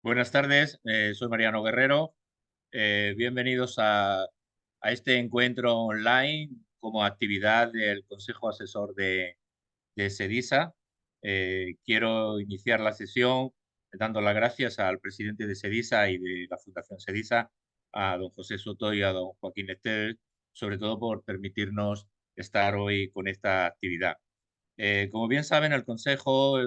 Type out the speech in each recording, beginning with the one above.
Buenas tardes, soy Mariano Guerrero. Bienvenidos a este encuentro online como actividad del Consejo Asesor de SEDISA. Quiero iniciar la sesión dando las gracias al presidente de SEDISA y de la Fundación SEDISA, a don José Soto y a don Joaquín Estel, sobre todo por permitirnos estar hoy con esta actividad. Como bien saben, el Consejo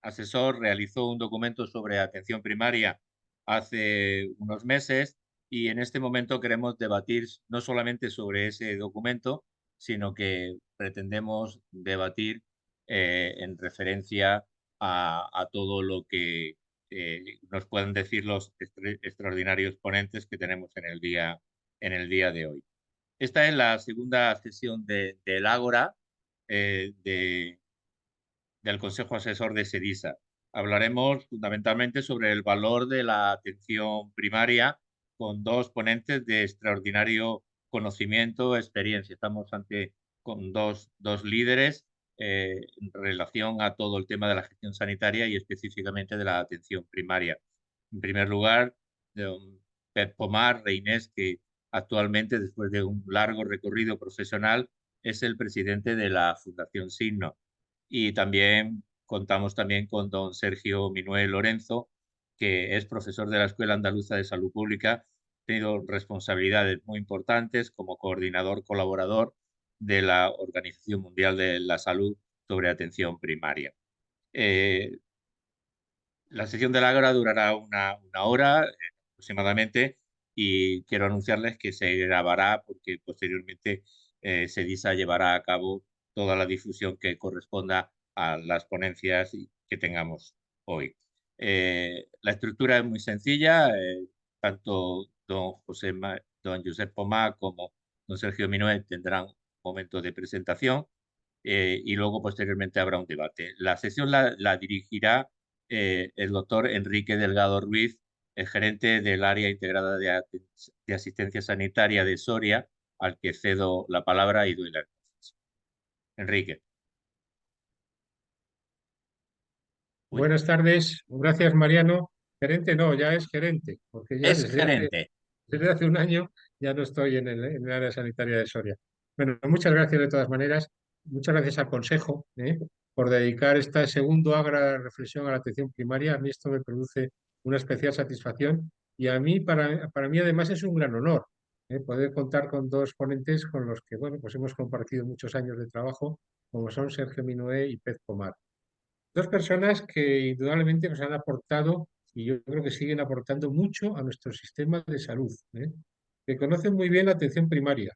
asesor realizó un documento sobre atención primaria hace unos meses y en este momento queremos debatir no solamente sobre ese documento, sino que pretendemos debatir en referencia a todo lo que nos pueden decir los extraordinarios ponentes que tenemos en el día de hoy. Esta es la segunda sesión del Ágora, de del Consejo Asesor de SEDISA. Hablaremos fundamentalmente sobre el valor de la atención primaria con dos ponentes de extraordinario conocimiento, experiencia. Estamos ante con dos líderes en relación a todo el tema de la gestión sanitaria y específicamente de la atención primaria. En primer lugar, don Pep Pomar Reinés, que actualmente, después de un largo recorrido profesional, es el presidente de la Fundación Signo. Y también contamos también con don Sergio Minué Lorenzo, que es profesor de la Escuela Andaluza de Salud Pública, ha tenido responsabilidades muy importantes como coordinador colaborador de la Organización Mundial de la Salud sobre atención primaria. Eh, la sesión del Ágora durará una hora aproximadamente y quiero anunciarles que se grabará porque posteriormente SEDISA llevará a cabo toda la difusión que corresponda a las ponencias que tengamos hoy. La estructura es muy sencilla, tanto don Josep Pomá como don Sergio Minuet tendrán un momento de presentación y luego posteriormente habrá un debate. La sesión la dirigirá el doctor Enrique Delgado Ruiz, el gerente del área integrada de asistencia sanitaria de Soria, al que cedo la palabra y doy las gracias. Enrique. Uy, Buenas tardes, gracias Mariano. Gerente no, ya es gerente, porque ya es gerente. desde hace un año ya no estoy en el área sanitaria de Soria. Bueno, muchas gracias de todas maneras, muchas gracias al Consejo por dedicar este segundo agra de reflexión a la atención primaria. A mí esto me produce una especial satisfacción y a mí, para mí además es un gran honor poder contar con dos ponentes con los que bueno, pues hemos compartido muchos años de trabajo, como son Sergio Minué y Pez Pomar. Dos personas que indudablemente nos han aportado y yo creo que siguen aportando mucho a nuestro sistema de salud, que conocen muy bien la atención primaria.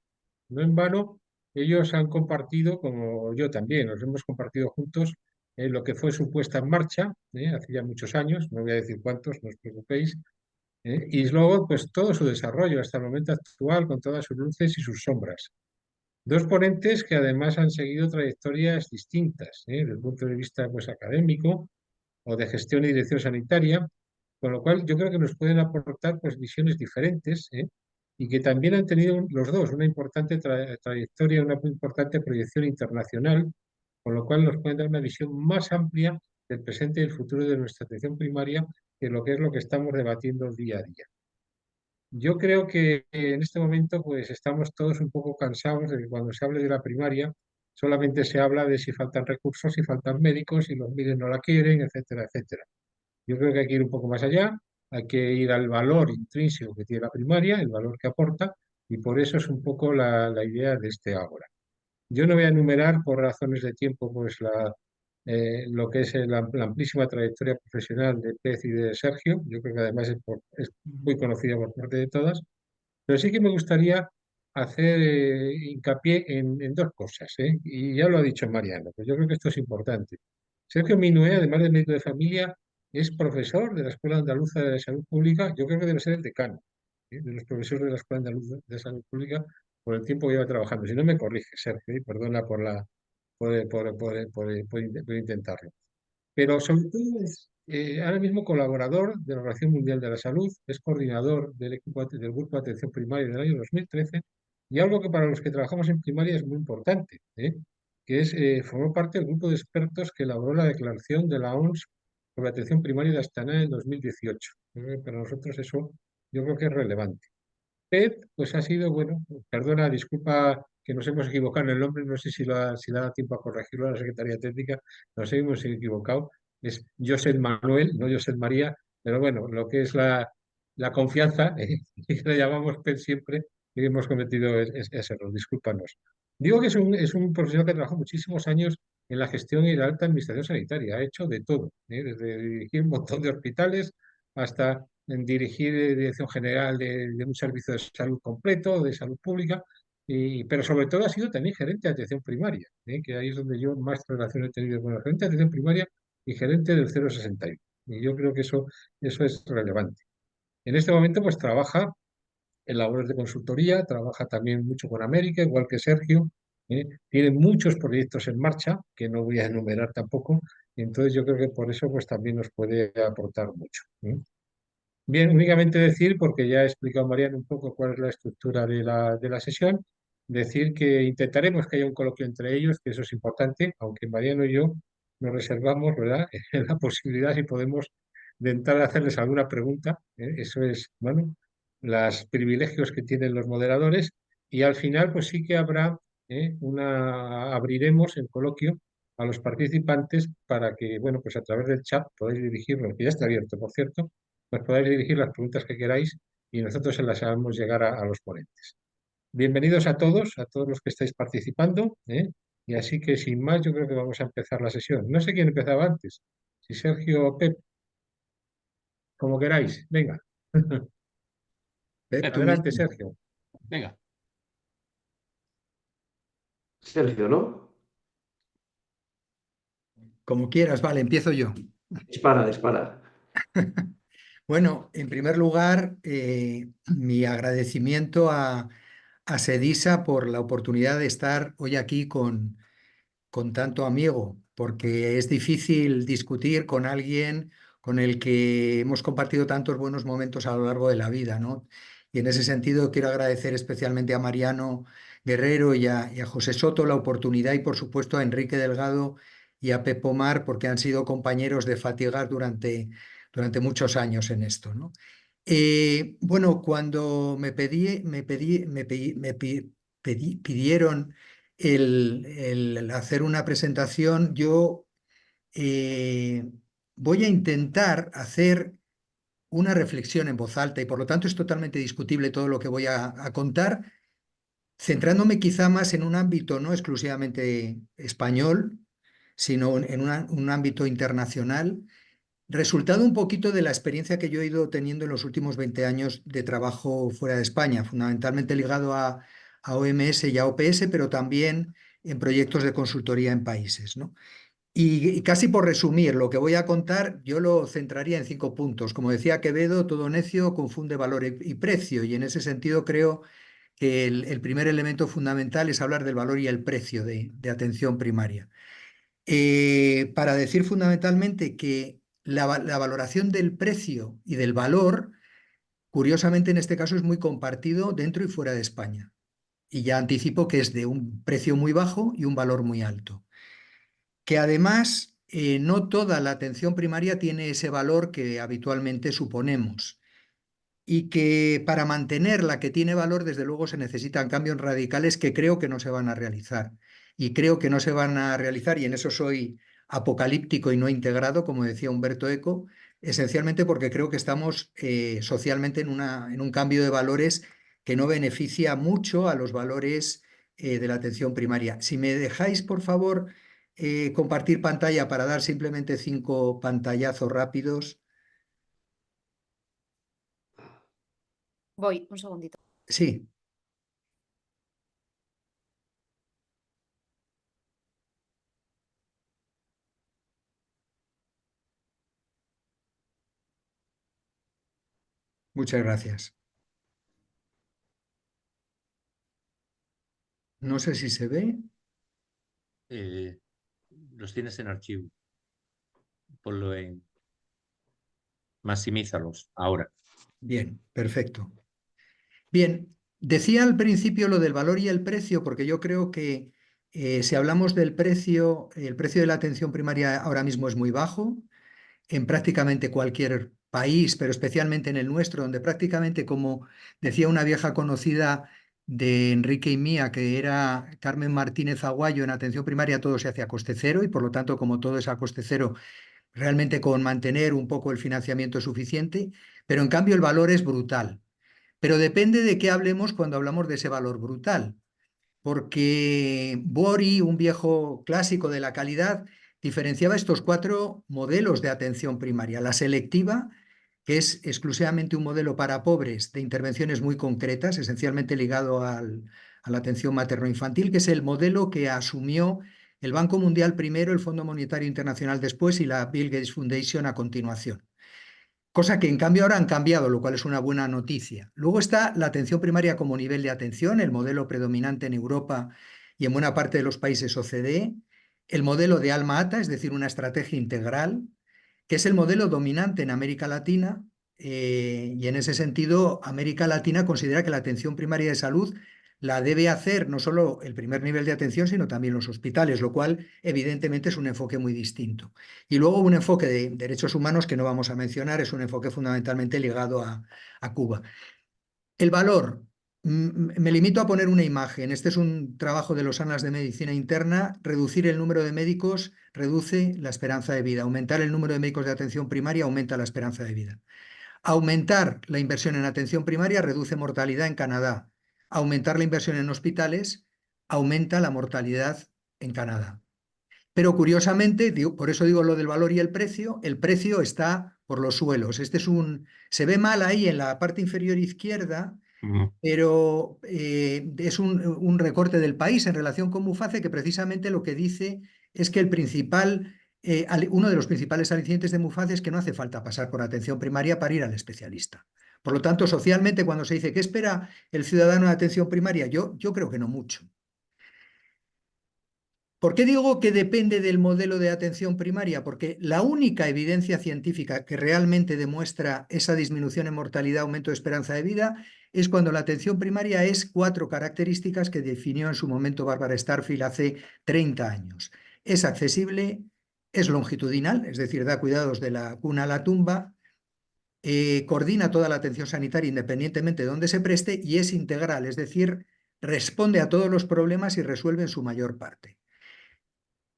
No en vano, ellos han compartido, como yo también, nos hemos compartido juntos lo que fue su puesta en marcha, hace ya muchos años, no voy a decir cuántos, no os preocupéis, y luego pues todo su desarrollo hasta el momento actual con todas sus luces y sus sombras. Dos ponentes que además han seguido trayectorias distintas, desde el punto de vista pues, académico o de gestión y dirección sanitaria, con lo cual yo creo que nos pueden aportar pues, visiones diferentes y que también han tenido los dos una importante trayectoria, una muy importante proyección internacional, con lo cual nos pueden dar una visión más amplia del presente y el futuro de nuestra atención primaria, que lo que es lo que estamos debatiendo día a día. Yo creo que en este momento pues estamos todos un poco cansados de que cuando se hable de la primaria solamente se habla de si faltan recursos, si faltan médicos, si los miles no la quieren, etcétera, etcétera. Yo creo que hay que ir un poco más allá, hay que ir al valor intrínseco que tiene la primaria, el valor que aporta, y por eso es un poco la idea de este ahora. Yo no voy a enumerar por razones de tiempo pues lo que es la amplísima trayectoria profesional de Pez y de Sergio. Yo creo que además es muy conocida por parte de todas, pero sí que me gustaría hacer hincapié en dos cosas, y ya lo ha dicho Mariano, pues yo creo que esto es importante. Sergio Minué, además de médico de familia, es profesor de la Escuela Andaluza de Salud Pública, yo creo que debe ser el decano de los profesores de la Escuela Andaluza de Salud Pública por el tiempo que lleva trabajando. Si no me corrige, Sergio, y perdona por intentarlo. Pero sobre todo es ahora mismo colaborador de la Organización Mundial de la Salud, es coordinador del equipo del Grupo de Atención Primaria del año 2013 y algo que para los que trabajamos en primaria es muy importante, que es formó parte del grupo de expertos que elaboró la declaración de la OMS sobre atención primaria de Astana en el 2018. Para nosotros eso yo creo que es relevante. PEP, pues ha sido, bueno, perdona, disculpa que nos hemos equivocado en el nombre, no sé si le da tiempo a corregirlo a la Secretaría Técnica, nos hemos equivocado, es Josep Manuel, no Josep María, pero bueno, lo que es la confianza, que le llamamos PEP siempre, y hemos cometido ese error, discúlpanos. Digo que es un profesional que trabajó muchísimos años en la gestión y la alta administración sanitaria, ha hecho de todo, desde dirigir un montón de hospitales hasta en dirigir Dirección General de un servicio de salud completo, de salud pública, pero sobre todo ha sido también gerente de atención primaria, que ahí es donde yo más relación he tenido con el gerente de atención primaria y gerente del 061. Y yo creo que eso es relevante. En este momento pues trabaja en labores de consultoría, trabaja también mucho con América, igual que Sergio, tiene muchos proyectos en marcha, que no voy a enumerar tampoco, y entonces yo creo que por eso pues también nos puede aportar mucho. Bien, únicamente decir, porque ya ha explicado Mariano un poco cuál es la estructura de la sesión, decir que intentaremos que haya un coloquio entre ellos, que eso es importante, aunque Mariano y yo nos reservamos, ¿verdad?, la posibilidad, si podemos, de entrar a hacerles alguna pregunta. Eso es, bueno, los privilegios que tienen los moderadores. Y al final, pues sí que habrá, abriremos el coloquio a los participantes para que, bueno, pues a través del chat podáis dirigirlo, que ya está abierto, por cierto, pues podáis dirigir las preguntas que queráis y nosotros se las haremos llegar a los ponentes. Bienvenidos a todos los que estáis participando, ¿eh? Y así que sin más, yo creo que vamos a empezar la sesión. No sé quién empezaba antes, si Sergio o Pep, como queráis. Venga. Pep, tú Adelante, mismo. Sergio. Venga. Sergio, ¿no? Como quieras, vale, empiezo yo. Dispara, dispara. Bueno, en primer lugar, mi agradecimiento a Sedisa por la oportunidad de estar hoy aquí con tanto amigo, porque es difícil discutir con alguien con el que hemos compartido tantos buenos momentos a lo largo de la vida, ¿no? Y en ese sentido quiero agradecer especialmente a Mariano Guerrero y a José Soto la oportunidad y por supuesto a Enrique Delgado y a Pep Pomar porque han sido compañeros de fatigas durante muchos años en esto, ¿no? Bueno, cuando pidieron el hacer una presentación, yo eh, voy a intentar hacer una reflexión en voz alta y por lo tanto es totalmente discutible todo lo que voy a contar, centrándome quizá más en un ámbito no exclusivamente español, sino en un ámbito internacional, resultado un poquito de la experiencia que yo he ido teniendo en los últimos 20 años de trabajo fuera de España, fundamentalmente ligado a OMS y a OPS, pero también en proyectos de consultoría en países, ¿no? Y casi por resumir, lo que voy a contar, yo lo centraría en 5 puntos. Como decía Quevedo, todo necio confunde valor y precio, y en ese sentido creo que el primer elemento fundamental es hablar del valor y el precio de atención primaria. Para decir fundamentalmente que la valoración del precio y del valor, curiosamente en este caso es muy compartido dentro y fuera de España. Y ya anticipo que es de un precio muy bajo y un valor muy alto. Que además no toda la atención primaria tiene ese valor que habitualmente suponemos y que para mantener la que tiene valor, desde luego, se necesitan cambios radicales que creo que no se van a realizar. Y creo que no se van a realizar, y en eso soy apocalíptico y no integrado, como decía Humberto Eco, esencialmente porque creo que estamos socialmente en un cambio de valores que no beneficia mucho a los valores de la atención primaria. Si me dejáis, por favor, compartir pantalla para dar simplemente 5 pantallazos rápidos. Voy, un segundito. Sí. Muchas gracias. No sé si se ve. Los tienes en archivo. Ponlo en... Maximízalos ahora. Bien, perfecto. Bien, decía al principio lo del valor y el precio, porque yo creo que si hablamos del precio, el precio de la atención primaria ahora mismo es muy bajo. en prácticamente cualquier país, pero especialmente en el nuestro, donde prácticamente, como decía una vieja conocida de Enrique y mía, que era Carmen Martínez Aguayo, en atención primaria todo se hace a coste cero y por lo tanto, como todo es a coste cero, realmente con mantener un poco el financiamiento es suficiente, pero en cambio el valor es brutal. Pero depende de qué hablemos cuando hablamos de ese valor brutal, porque Bory, un viejo clásico de la calidad, diferenciaba estos 4 modelos de atención primaria. La selectiva, que es exclusivamente un modelo para pobres de intervenciones muy concretas, esencialmente ligado a la atención materno-infantil, que es el modelo que asumió el Banco Mundial primero, el Fondo Monetario Internacional después y la Bill Gates Foundation a continuación. Cosa que en cambio ahora han cambiado, lo cual es una buena noticia. Luego está la atención primaria como nivel de atención, el modelo predominante en Europa y en buena parte de los países OCDE, el modelo de Alma-Ata, es decir, una estrategia integral, que es el modelo dominante en América Latina, y en ese sentido América Latina considera que la atención primaria de salud la debe hacer no solo el primer nivel de atención, sino también los hospitales, lo cual evidentemente es un enfoque muy distinto. Y luego un enfoque de derechos humanos que no vamos a mencionar, es un enfoque fundamentalmente ligado a Cuba. El valor, me limito a poner una imagen. Este es un trabajo de los Annals de Medicina Interna. Reducir el número de médicos reduce la esperanza de vida. Aumentar el número de médicos de atención primaria aumenta la esperanza de vida. Aumentar la inversión en atención primaria reduce mortalidad en Canadá. Aumentar la inversión en hospitales aumenta la mortalidad en Canadá. Pero curiosamente, por eso digo lo del valor y el precio está por los suelos. Se ve mal ahí en la parte inferior izquierda, pero es un recorte del país en relación con Muface que precisamente lo que dice es que uno de los principales alicientes de Muface es que no hace falta pasar por atención primaria para ir al especialista. Por lo tanto, socialmente, cuando se dice ¿qué espera el ciudadano de atención primaria? Yo creo que no mucho. ¿Por qué digo que depende del modelo de atención primaria? Porque la única evidencia científica que realmente demuestra esa disminución en mortalidad, aumento de esperanza de vida, es cuando la atención primaria es 4 características que definió en su momento Barbara Starfield hace 30 años. Es accesible, es longitudinal, es decir, da cuidados de la cuna a la tumba, coordina toda la atención sanitaria independientemente de dónde se preste y es integral, es decir, responde a todos los problemas y resuelve en su mayor parte.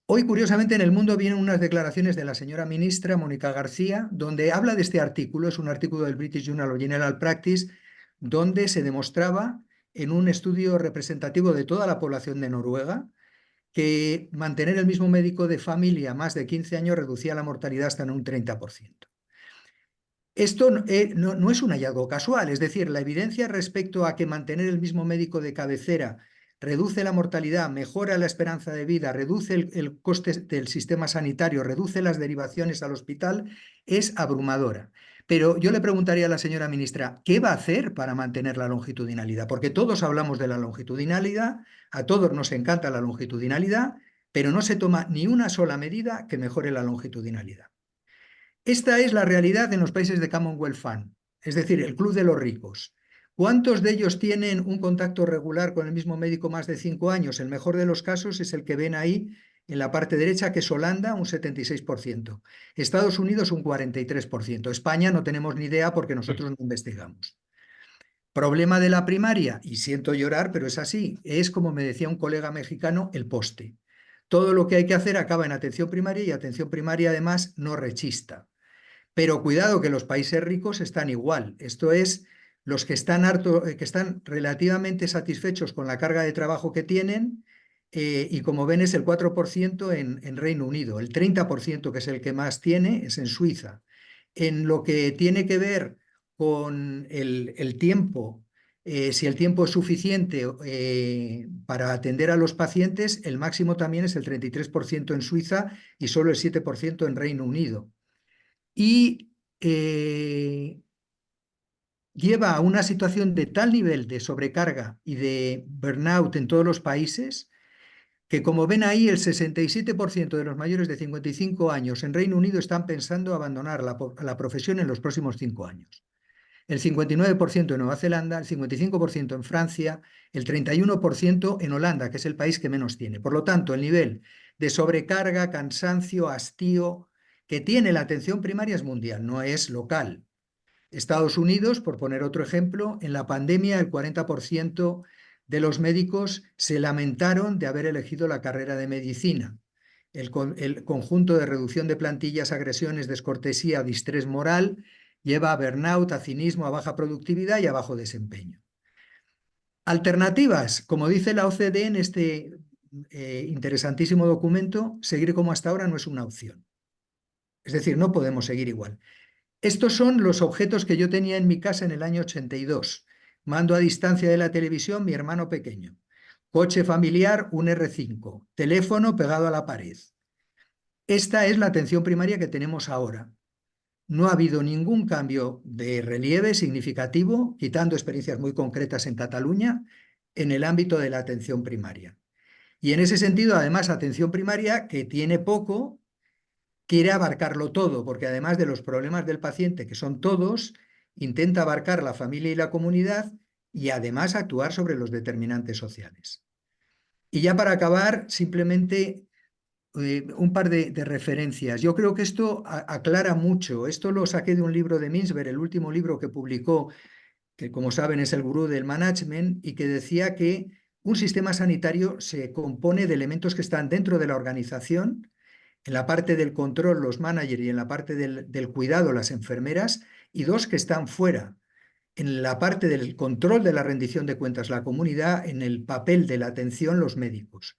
Hoy, curiosamente, en El Mundo vienen unas declaraciones de la señora ministra Mónica García, donde habla de este artículo, es un artículo del British Journal of General Practice, donde se demostraba en un estudio representativo de toda la población de Noruega que mantener el mismo médico de familia más de 15 años reducía la mortalidad hasta en un 30%. Esto no es un hallazgo casual, es decir, la evidencia respecto a que mantener el mismo médico de cabecera reduce la mortalidad, mejora la esperanza de vida, reduce el coste del sistema sanitario, reduce las derivaciones al hospital, es abrumadora. Pero yo le preguntaría a la señora ministra, ¿qué va a hacer para mantener la longitudinalidad? Porque todos hablamos de la longitudinalidad, a todos nos encanta la longitudinalidad, pero no se toma ni una sola medida que mejore la longitudinalidad. Esta es la realidad en los países de Commonwealth Fund, es decir, el club de los ricos. ¿Cuántos de ellos tienen un contacto regular con el mismo médico más de 5 años? El mejor de los casos es el que ven ahí en la parte derecha, que es Holanda, un 76%. Estados Unidos, un 43%. España no tenemos ni idea porque nosotros no investigamos. Problema de la primaria, y siento llorar, pero es así, es como me decía un colega mexicano, el poste. Todo lo que hay que hacer acaba en atención primaria y atención primaria además no rechista. Pero cuidado que los países ricos están igual. Esto es, los que están relativamente satisfechos con la carga de trabajo que tienen, y como ven es el 4% en Reino Unido. El 30%, que es el que más tiene, es en Suiza. En lo que tiene que ver con el tiempo, si el tiempo es suficiente para atender a los pacientes, el máximo también es el 33% en Suiza y solo el 7% en Reino Unido. Y lleva a una situación de tal nivel de sobrecarga y de burnout en todos los países que, como ven ahí, el 67% de los mayores de 55 años en Reino Unido están pensando abandonar la profesión en los próximos 5 años. El 59% en Nueva Zelanda, el 55% en Francia, el 31% en Holanda, que es el país que menos tiene. Por lo tanto, el nivel de sobrecarga, cansancio, hastío que tiene la atención primaria es mundial, no es local. Estados Unidos, por poner otro ejemplo, en la pandemia el 40% de los médicos se lamentaron de haber elegido la carrera de medicina. El conjunto de reducción de plantillas, agresiones, descortesía, distrés moral lleva a burnout, a cinismo, a baja productividad y a bajo desempeño. Alternativas, como dice la OCDE en este interesantísimo documento, seguir como hasta ahora no es una opción. Es decir, no podemos seguir igual. Estos son los objetos que yo tenía en mi casa en el año 82. Mando a distancia de la televisión, mi hermano pequeño. Coche familiar, un R5. Teléfono pegado a la pared. Esta es la atención primaria que tenemos ahora. No ha habido ningún cambio de relieve significativo, quitando experiencias muy concretas en Cataluña, en el ámbito de la atención primaria. Y en ese sentido, además, atención primaria que tiene poco, quiere abarcarlo todo, porque además de los problemas del paciente, que son todos, intenta abarcar la familia y la comunidad y además actuar sobre los determinantes sociales. Y ya para acabar, simplemente un par de referencias. Yo creo que esto aclara mucho. Esto lo saqué de un libro de Mintzberg, el último libro que publicó, que como saben es el gurú del management, y que decía que un sistema sanitario se compone de elementos que están dentro de la organización, en la parte del control los managers y en la parte del cuidado las enfermeras, y dos que están fuera, en la parte del control de la rendición de cuentas la comunidad, en el papel de la atención los médicos.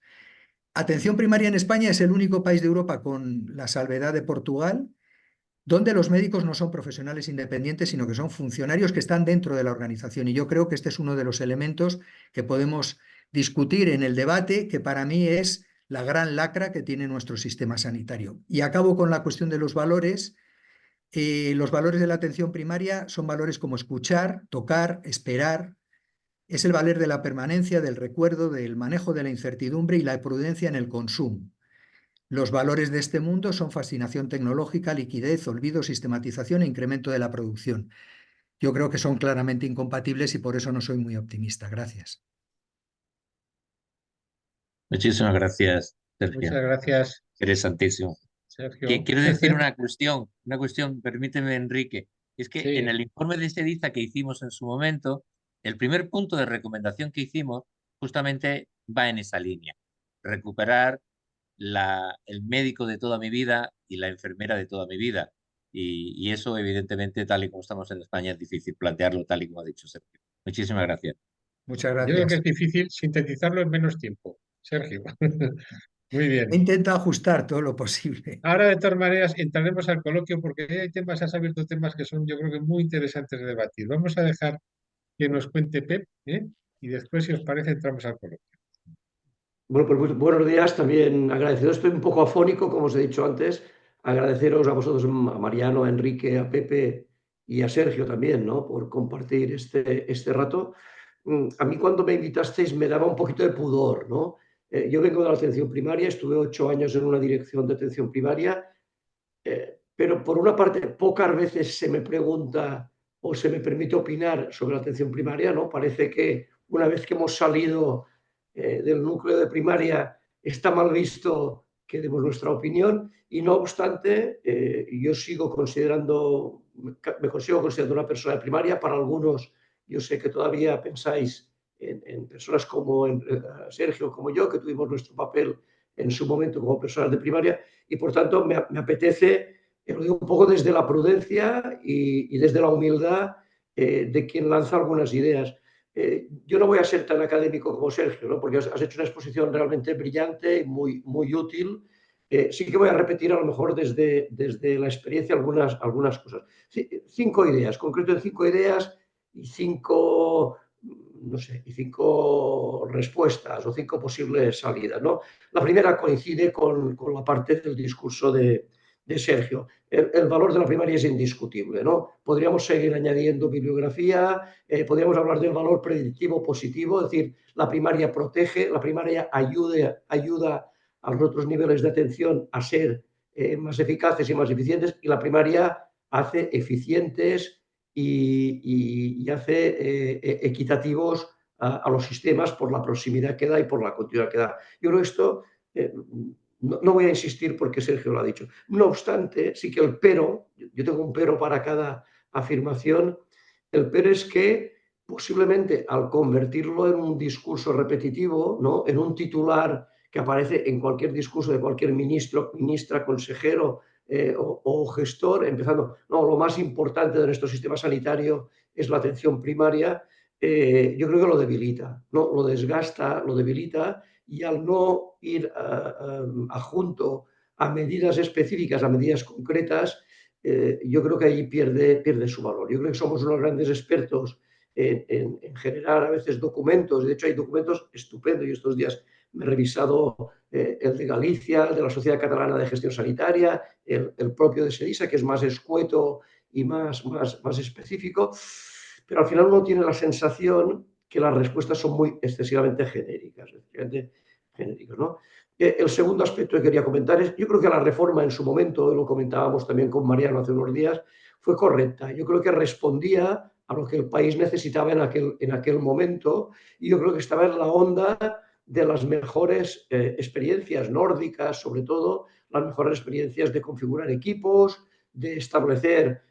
Atención primaria en España es el único país de Europa, con la salvedad de Portugal, donde los médicos no son profesionales independientes, sino que son funcionarios que están dentro de la organización. Y yo creo que este es uno de los elementos que podemos discutir en el debate, que para mí es la gran lacra que tiene nuestro sistema sanitario. Y acabo con la cuestión de los valores. Los valores de la atención primaria son valores como escuchar, tocar, esperar. Es el valer de la permanencia, del recuerdo, del manejo de la incertidumbre y la prudencia en el consumo. Los valores de este mundo son fascinación tecnológica, liquidez, olvido, sistematización e incremento de la producción. Yo creo que son claramente incompatibles y por eso no soy muy optimista. Gracias. Muchísimas gracias, Sergio. Muchas gracias, Interesantísimo. Sergio. Quiero decir una cuestión, permíteme, Enrique. Es que Sí. en el informe de SEDIZA que hicimos en su momento, el primer punto de recomendación que hicimos justamente va en esa línea. Recuperar el médico de toda mi vida y la enfermera de toda mi vida. Y eso, evidentemente, tal y como estamos en España, es difícil plantearlo tal y como ha dicho Sergio. Muchísimas gracias. Muchas Yo creo que gracias. es difícil sintetizarlo en menos tiempo, Sergio. Muy He bien. intentado ajustar todo lo posible. Ahora, de todas maneras, entraremos al coloquio porque hay temas, has abierto temas que son, yo creo que muy interesantes de debatir. Vamos a dejar que nos cuente Pep, ¿eh? Y después, si os parece, entramos al coloquio. Bueno, pues buenos días, también agradecido. Estoy un poco afónico, como os he dicho antes. Agradeceros a vosotros, a Mariano, a Enrique, a Pepe y a Sergio también, ¿no? Por compartir este rato. A mí cuando me invitasteis me daba un poquito de pudor, ¿no? Yo vengo de la atención primaria, estuve 8 años en una dirección de atención primaria, pero por una parte pocas veces se me pregunta o se me permite opinar sobre la atención primaria, ¿no? Parece que una vez que hemos salido del núcleo de primaria está mal visto que demos nuestra opinión y no obstante yo me consigo considerando una persona de primaria. Para algunos yo sé que todavía pensáis en personas como Sergio, como yo, que tuvimos nuestro papel en su momento como personas de primaria y por tanto me apetece, lo digo un poco desde la prudencia y desde la humildad de quien lanza algunas ideas. Yo no voy a ser tan académico como Sergio, ¿no? Porque has hecho una exposición realmente brillante y muy útil. Sí que voy a repetir a lo mejor desde la experiencia algunas cosas. 5 ideas, concreto en 5 ideas y 5, no sé, y 5 respuestas o 5 posibles salidas, ¿no? La primera coincide con la parte del discurso de Sergio. El valor de la primaria es indiscutible, ¿no? Podríamos seguir añadiendo bibliografía, podríamos hablar del valor predictivo positivo, es decir, la primaria protege, la primaria ayuda a los otros niveles de atención a ser más eficaces y más eficientes, y la primaria hace eficientes y hace equitativos a los sistemas por la proximidad que da y por la continuidad que da. Yo creo que esto no voy a insistir porque Sergio lo ha dicho. No obstante, sí que el pero, yo tengo un pero para cada afirmación, el pero es que posiblemente al convertirlo en un discurso repetitivo, ¿no?, en un titular que aparece en cualquier discurso de cualquier ministro, ministra, consejero o gestor, empezando, no, lo más importante de nuestro sistema sanitario es la atención primaria, yo creo que lo debilita, ¿no? Lo desgasta, lo debilita, y al no ir adjunto a medidas específicas, a medidas concretas, yo creo que ahí pierde su valor. Yo creo que somos unos grandes expertos en generar a veces documentos. De hecho, hay documentos estupendos. Yo estos días me he revisado el de Galicia, el de la Sociedad Catalana de Gestión Sanitaria, el propio de SEDISA, que es más escueto y más específico, pero al final uno tiene la sensación que las respuestas son muy excesivamente genéricas, ¿no? El segundo aspecto que quería comentar es, yo creo que la reforma en su momento, lo comentábamos también con Mariano hace unos días, fue correcta. Yo creo que respondía a lo que el país necesitaba en aquel momento, y yo creo que estaba en la onda de las mejores experiencias nórdicas, sobre todo las mejores experiencias de configurar equipos, de establecer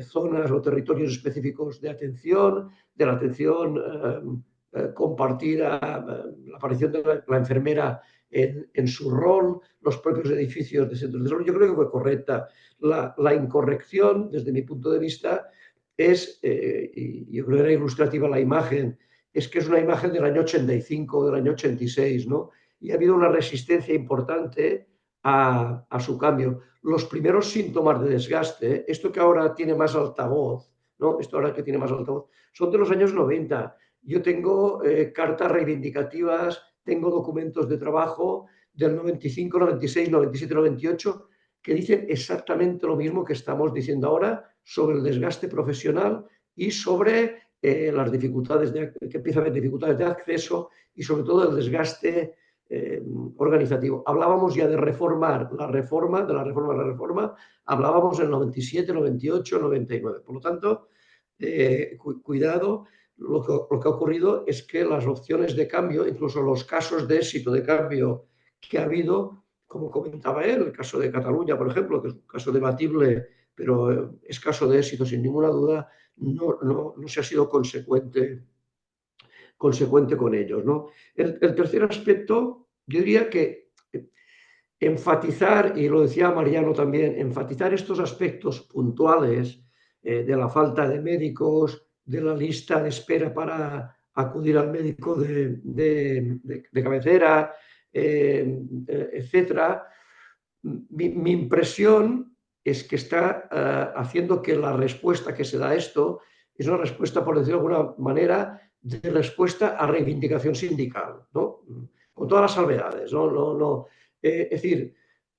zonas o territorios específicos de atención, de la atención compartida, la aparición de la enfermera en su rol, los propios edificios de centros de salud. Yo creo que fue correcta. La incorrección, desde mi punto de vista, es, y yo creo que era ilustrativa la imagen, es que es una imagen del año 85, del año 86, ¿no? Y ha habido una resistencia importante a su cambio. Los primeros síntomas de desgaste, esto que ahora tiene más altavoz, ¿no? Esto ahora que tiene más altavoz, son de los años 90. Yo tengo cartas reivindicativas, tengo documentos de trabajo del 95, 96, 97, 98 que dicen exactamente lo mismo que estamos diciendo ahora sobre el desgaste profesional y sobre las dificultades que empieza a haber dificultades de acceso y sobre todo el desgaste organizativo. Hablábamos ya de reformar la reforma, hablábamos en el 97, 98, 99. Por lo tanto, cuidado, lo que ha ocurrido es que las opciones de cambio, incluso los casos de éxito de cambio que ha habido, como comentaba él, el caso de Cataluña, por ejemplo, que es un caso debatible, pero es caso de éxito sin ninguna duda, no se ha sido consecuente con ellos, ¿no? El tercer aspecto, yo diría que enfatizar, y lo decía Mariano también, enfatizar estos aspectos puntuales de la falta de médicos, de la lista de espera para acudir al médico de cabecera, etcétera. Mi impresión es que está haciendo que la respuesta que se da a esto es una respuesta, por decirlo de alguna manera, de respuesta a reivindicación sindical, ¿no? Con todas las salvedades, ¿no? Es decir,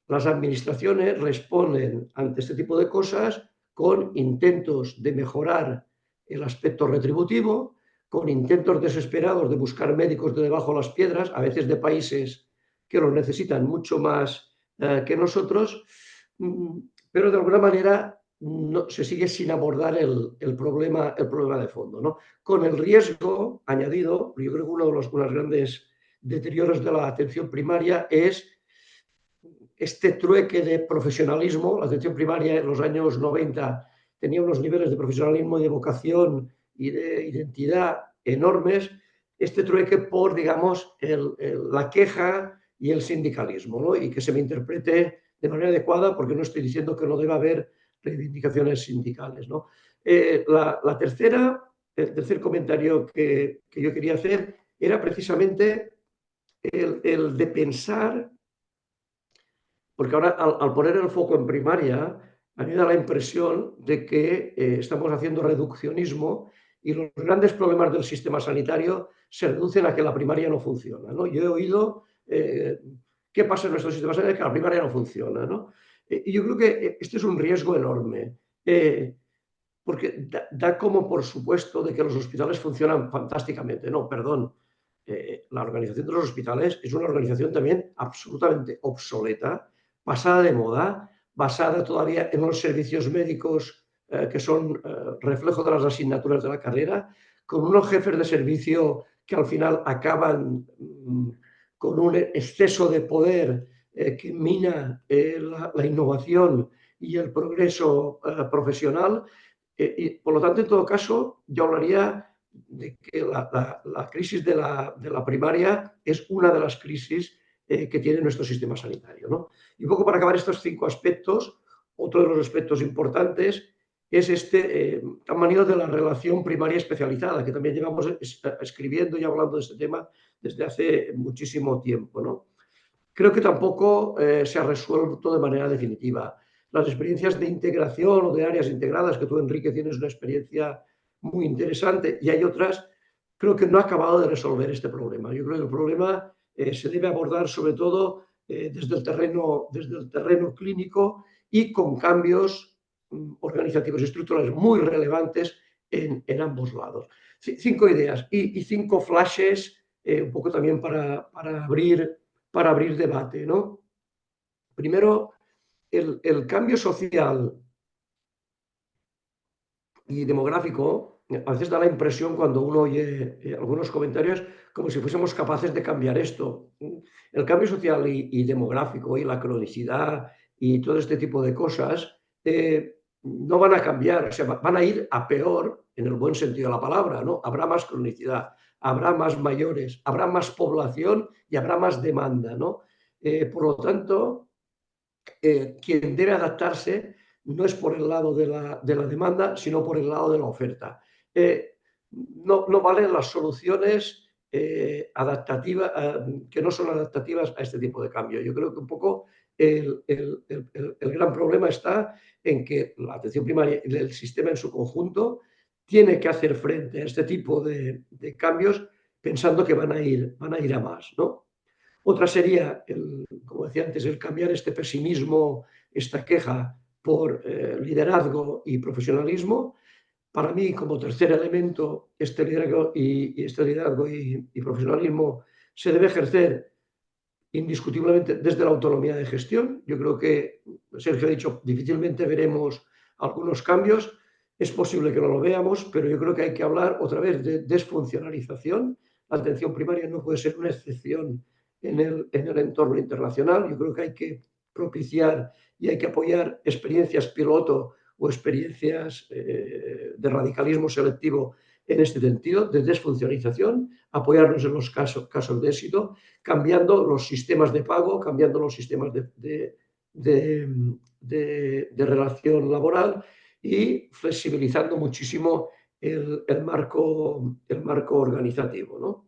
las administraciones responden ante este tipo de cosas con intentos de mejorar el aspecto retributivo, con intentos desesperados de buscar médicos de debajo de las piedras, a veces de países que los necesitan mucho más que nosotros, pero de alguna manera no, se sigue sin abordar el problema de fondo, ¿no? Con el riesgo añadido, yo creo que uno de los grandes deterioros de la atención primaria es este trueque de profesionalismo. La atención primaria en los años 90 tenía unos niveles de profesionalismo y de vocación y de identidad enormes. Este trueque por, digamos, la queja y el sindicalismo, ¿no? Y que se me interprete de manera adecuada, porque no estoy diciendo que no deba haber reivindicaciones sindicales, ¿no? El tercer comentario que yo quería hacer era precisamente el de pensar, porque ahora al poner el foco en primaria, a mí me da la impresión de que estamos haciendo reduccionismo y los grandes problemas del sistema sanitario se reducen a que la primaria no funciona, ¿no? Yo he oído qué pasa en nuestro sistema sanitario, que la primaria no funciona, ¿no? Y yo creo que este es un riesgo enorme, porque da como por supuesto de que los hospitales funcionan fantásticamente. No, perdón. La organización de los hospitales es una organización también absolutamente obsoleta, pasada de moda, basada todavía en unos servicios médicos que son reflejo de las asignaturas de la carrera, con unos jefes de servicio que al final acaban con un exceso de poder que mina la innovación y el progreso profesional. Y por lo tanto, en todo caso, yo hablaría de que la crisis de la primaria es una de las crisis que tiene nuestro sistema sanitario, ¿no? Y un poco para acabar estos 5 aspectos, otro de los aspectos importantes es tan manido de la relación primaria especializada, que también llevamos escribiendo y hablando de este tema desde hace muchísimo tiempo, ¿no? Creo que tampoco se ha resuelto de manera definitiva. Las experiencias de integración o de áreas integradas, que tú, Enrique, tienes una experiencia muy interesante, y hay otras, creo que no ha acabado de resolver este problema. Yo creo que el problema se debe abordar sobre todo desde el terreno clínico y con cambios organizativos y estructurales muy relevantes en ambos lados. 5 ideas y 5 flashes, un poco también para abrir debate, ¿no? Primero, el cambio social y demográfico a veces da la impresión cuando uno oye algunos comentarios como si fuésemos capaces de cambiar esto. El cambio social y demográfico y la cronicidad y todo este tipo de cosas no van a cambiar, o sea, van a ir a peor en el buen sentido de la palabra, ¿no? Habrá más cronicidad, habrá más mayores, habrá más población y habrá más demanda, ¿no? Por lo tanto, quien debe adaptarse no es por el lado de la demanda, sino por el lado de la oferta. No valen las soluciones adaptativas, que no son adaptativas a este tipo de cambio. Yo creo que un poco el gran problema está en que la atención primaria y el sistema en su conjunto tiene que hacer frente a este tipo de cambios pensando que van a ir a más, ¿no? Otra sería, como decía antes, el cambiar este pesimismo, esta queja por liderazgo y profesionalismo. Para mí, como tercer elemento, este liderazgo y profesionalismo se debe ejercer indiscutiblemente desde la autonomía de gestión. Yo creo que, Sergio ha dicho, difícilmente veremos algunos cambios. Es posible que no lo veamos, pero yo creo que hay que hablar otra vez de desfuncionalización. La atención primaria no puede ser una excepción en el entorno internacional. Yo creo que hay que propiciar y hay que apoyar experiencias piloto o experiencias de radicalismo selectivo en este sentido, de desfuncionalización, apoyarnos en los casos de éxito, cambiando los sistemas de pago, cambiando los sistemas de relación laboral y flexibilizando muchísimo el marco organizativo, ¿no?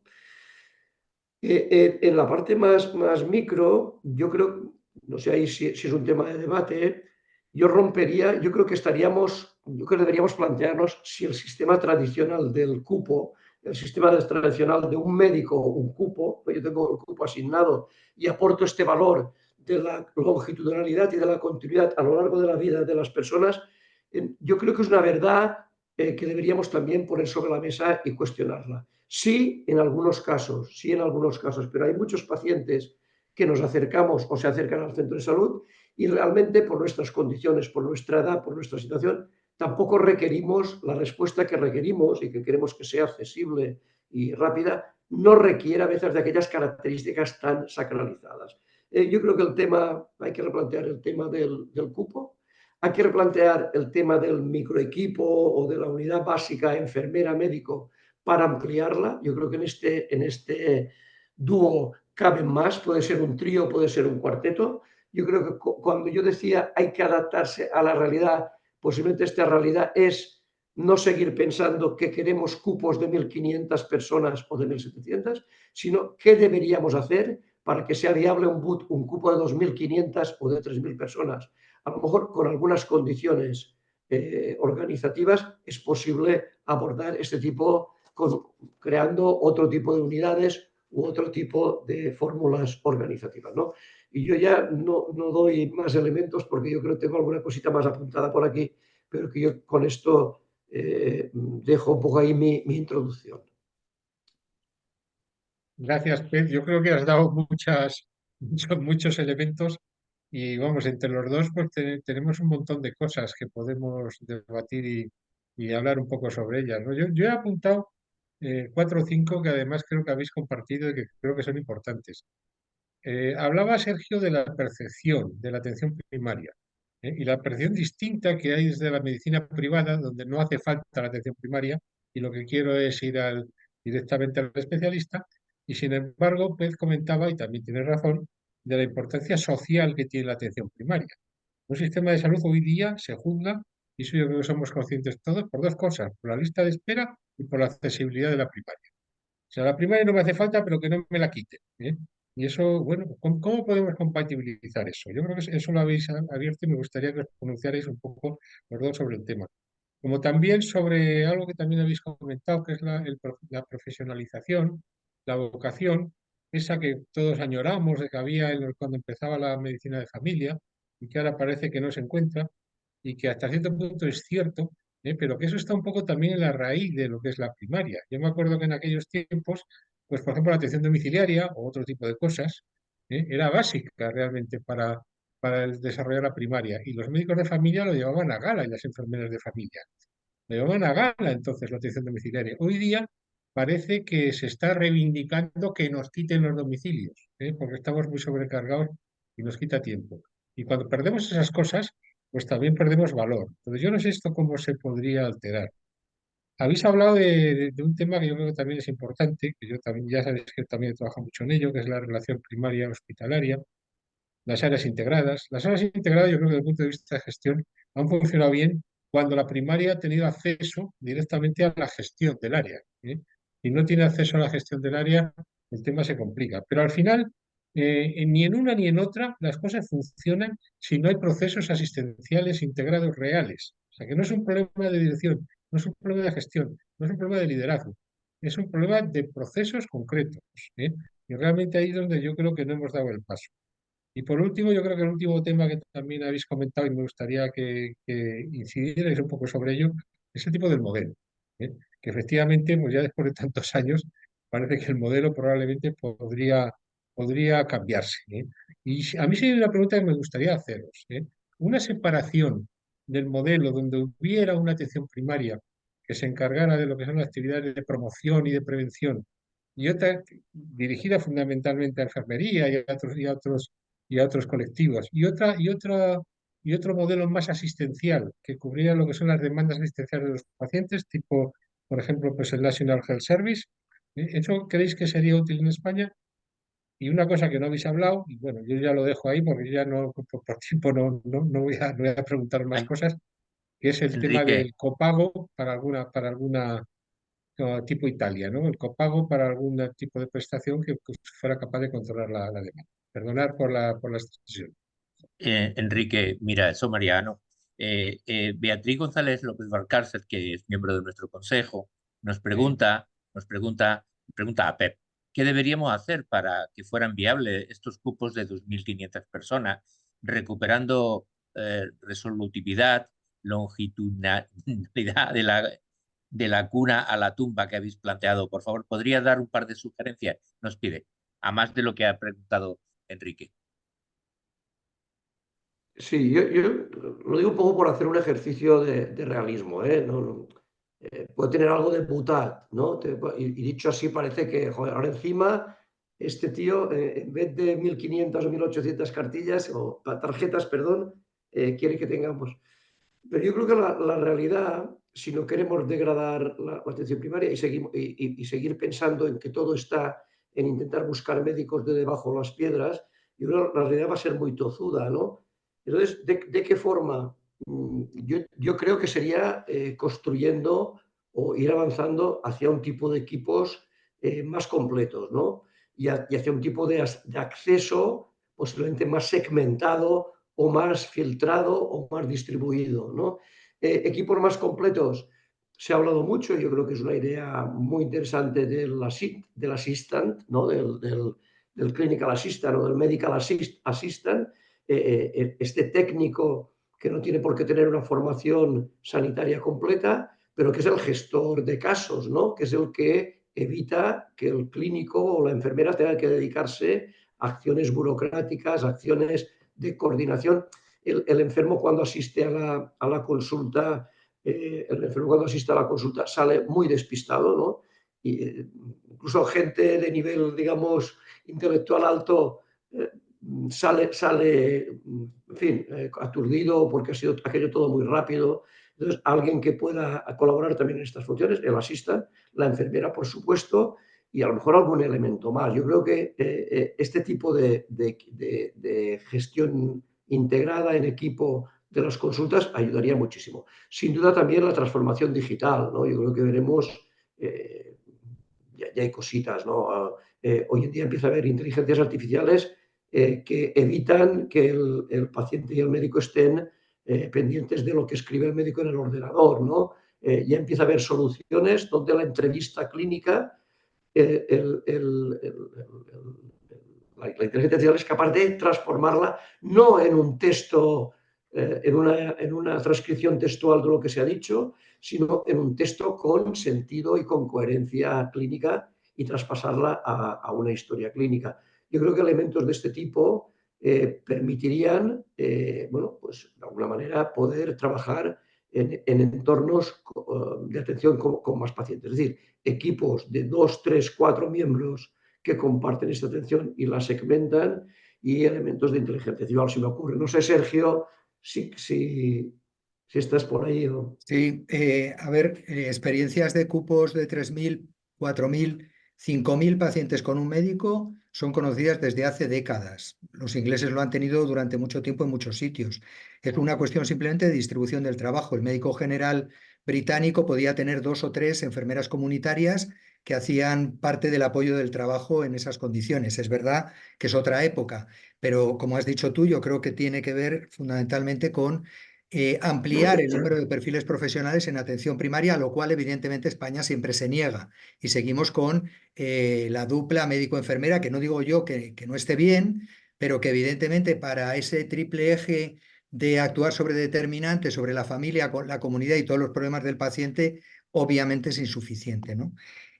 En la parte más micro, yo creo, no sé ahí si es un tema de debate, yo creo que deberíamos plantearnos si el sistema tradicional del cupo, el sistema tradicional de un médico, un cupo, pues yo tengo el cupo asignado y aporto este valor de la longitudinalidad y de la continuidad a lo largo de la vida de las personas, yo creo que es una verdad que deberíamos también poner sobre la mesa y cuestionarla. Sí, en algunos casos, pero hay muchos pacientes que nos acercamos o se acercan al centro de salud y realmente por nuestras condiciones, por nuestra edad, por nuestra situación, tampoco requerimos la respuesta que requerimos y que queremos que sea accesible y rápida, no requiere a veces de aquellas características tan sacralizadas. Yo creo que hay que replantear el tema del cupo, hay que replantear el tema del microequipo o de la unidad básica enfermera-médico para ampliarla. Yo creo que en este dúo caben más, puede ser un trío, puede ser un cuarteto. Yo creo que cuando yo decía hay que adaptarse a la realidad, posiblemente esta realidad es no seguir pensando que queremos cupos de 1.500 personas o de 1.700, sino qué deberíamos hacer para que sea viable un cupo de 2.500 o de 3.000 personas. A lo mejor con algunas condiciones organizativas es posible abordar este tipo, creando otro tipo de unidades u otro tipo de fórmulas organizativas, ¿no? Y yo ya no doy más elementos porque yo creo que tengo alguna cosita más apuntada por aquí, pero que yo con esto dejo un poco ahí mi introducción. Gracias, Pez. Yo creo que has dado muchos elementos y vamos, entre los dos pues tenemos un montón de cosas que podemos debatir y hablar un poco sobre ellas, ¿no? Yo he apuntado 4 o 5 que además creo que habéis compartido y que creo que son importantes. Hablaba Sergio de la percepción de la atención primaria, y la percepción distinta que hay desde la medicina privada, donde no hace falta la atención primaria y lo que quiero es ir directamente al especialista. Y sin embargo, Pez comentaba, y también tiene razón, de la importancia social que tiene la atención primaria. Un sistema de salud hoy día se juzga, y eso yo creo que somos conscientes todos, por dos cosas: por la lista de espera y por la accesibilidad de la primaria. O sea, la primaria no me hace falta, pero que no me la quite, ¿eh? Y eso, bueno, ¿cómo podemos compatibilizar eso? Yo creo que eso lo habéis abierto y me gustaría que os pronunciarais un poco los dos sobre el tema. Como también sobre algo que también habéis comentado, que es la profesionalización, la vocación, esa que todos añoramos de que había cuando empezaba la medicina de familia y que ahora parece que no se encuentra, y que hasta cierto punto es cierto, pero que eso está un poco también en la raíz de lo que es la primaria. Yo me acuerdo que en aquellos tiempos, pues por ejemplo, la atención domiciliaria o otro tipo de cosas, era básica realmente para desarrollar la primaria, y los médicos de familia lo llevaban a gala, y las enfermeras de familia lo llevaban a gala entonces la atención domiciliaria. Hoy día parece que se está reivindicando que nos quiten los domicilios, porque estamos muy sobrecargados y nos quita tiempo. Y cuando perdemos esas cosas, pues también perdemos valor. Entonces yo no sé esto cómo se podría alterar. Habéis hablado de un tema que yo creo que también es importante, que yo también, ya sabéis que también he trabajado mucho en ello, que es la relación primaria hospitalaria, las áreas integradas. Las áreas integradas, yo creo que desde el punto de vista de gestión, han funcionado bien cuando la primaria ha tenido acceso directamente a la gestión del área, ¿eh? Si no tiene acceso a la gestión del área, el tema se complica. Pero al final, ni en una ni en otra las cosas funcionan si no hay procesos asistenciales integrados reales. O sea, que no es un problema de dirección, no es un problema de gestión, no es un problema de liderazgo, es un problema de procesos concretos, ¿eh? Y realmente ahí es donde yo creo que no hemos dado el paso. Y por último, yo creo que el último tema que también habéis comentado y me gustaría que incidierais un poco sobre ello es el tipo del modelo, ¿eh? Que efectivamente, pues ya después de tantos años, parece que el modelo probablemente podría cambiarse, ¿eh? Y a mí sí hay una pregunta que me gustaría haceros, ¿eh? Una separación del modelo donde hubiera una atención primaria que se encargara de lo que son las actividades de promoción y de prevención, y otra dirigida fundamentalmente a enfermería y a otros colectivos. Y otro modelo más asistencial, que cubriera lo que son las demandas asistenciales de los pacientes, tipo, por ejemplo, pues el National Health Service. ¿Eso creéis que sería útil en España? Y una cosa que no habéis hablado, y bueno, yo ya lo dejo ahí porque ya no, por tiempo no voy a preguntar más Ay, cosas, que es el tema Enrique, del copago para alguna tipo Italia, ¿no? El copago para algún tipo de prestación que fuera capaz de controlar la demanda. Perdonar por la extensión. Enrique, mira, soy Mariano. Beatriz González López Valcárcel, que es miembro de nuestro consejo, nos ¿Eh? pregunta, pregunta a Pep, ¿qué deberíamos hacer para que fueran viables estos cupos de 2.500 personas, recuperando resolutividad, longitudinalidad de la cuna a la tumba que habéis planteado? Por favor, ¿podría dar un par de sugerencias? Nos pide, a más de lo que ha preguntado Enrique. Sí, yo lo digo un poco por hacer un ejercicio de realismo, ¿eh? Puede tener algo de butad, ¿no? Y dicho así parece que, joder, ahora encima este tío, en vez de 1.500 o 1.800 cartillas o tarjetas, perdón, quiere que tengamos. Pero yo creo que la realidad, si no queremos degradar la atención primaria y seguir pensando en que todo está en intentar buscar médicos de debajo de las piedras, yo creo que la realidad va a ser muy tozuda, ¿no? Entonces, ¿de qué forma? Yo creo que sería construyendo o ir avanzando hacia un tipo de equipos más completos, ¿no? Y hacia un tipo de acceso posiblemente más segmentado o más filtrado o más distribuido, ¿no? Equipos más completos. Se ha hablado mucho, yo creo que es una idea muy interesante del assistant, ¿no? Del clinical assistant o del medical assistant, este técnico que no tiene por qué tener una formación sanitaria completa, pero que es el gestor de casos, ¿no? Que es el que evita que el clínico o la enfermera tenga que dedicarse a acciones burocráticas, acciones de coordinación. El enfermo cuando asiste a la consulta, sale muy despistado, ¿no? Y, incluso gente de nivel, digamos, intelectual alto sale, en fin, aturdido porque ha sido aquello todo muy rápido. Entonces, alguien que pueda colaborar también en estas funciones, el asista, la enfermera, por supuesto, y a lo mejor algún elemento más. Yo creo que este tipo de gestión integrada en equipo de las consultas ayudaría muchísimo. Sin duda también la transformación digital, ¿no? Yo creo que veremos, ya hay cositas, ¿no? Hoy en día empieza a haber inteligencias artificiales que evitan que el paciente y el médico estén pendientes de lo que escribe el médico en el ordenador, ¿no? Ya empieza a haber soluciones donde la entrevista clínica, la inteligencia artificial es capaz de transformarla no en un texto, en una transcripción textual de lo que se ha dicho, sino en un texto con sentido y con coherencia clínica y traspasarla a una historia clínica. Yo creo que elementos de este tipo permitirían, bueno, pues de alguna manera poder trabajar en entornos de atención con más pacientes. Es decir, equipos de 2, 3, 4 miembros que comparten esta atención y la segmentan, y elementos de inteligencia artificial, si me ocurre. No sé, Sergio, si estás por ahí. Sí, a ver, experiencias de cupos de 3.000, 4.000, 5.000 pacientes con un médico son conocidas desde hace décadas. Los ingleses lo han tenido durante mucho tiempo en muchos sitios. Es una cuestión simplemente de distribución del trabajo. El médico general británico podía tener 2 o 3 enfermeras comunitarias que hacían parte del apoyo del trabajo en esas condiciones. Es verdad que es otra época, pero como has dicho tú, yo creo que tiene que ver fundamentalmente con ampliar el número de perfiles profesionales en atención primaria, a lo cual evidentemente España siempre se niega. Y seguimos con la dupla médico-enfermera, que no digo yo que no esté bien, pero que evidentemente para ese triple eje de actuar sobre determinantes, sobre la familia, la comunidad y todos los problemas del paciente, obviamente es insuficiente, ¿no?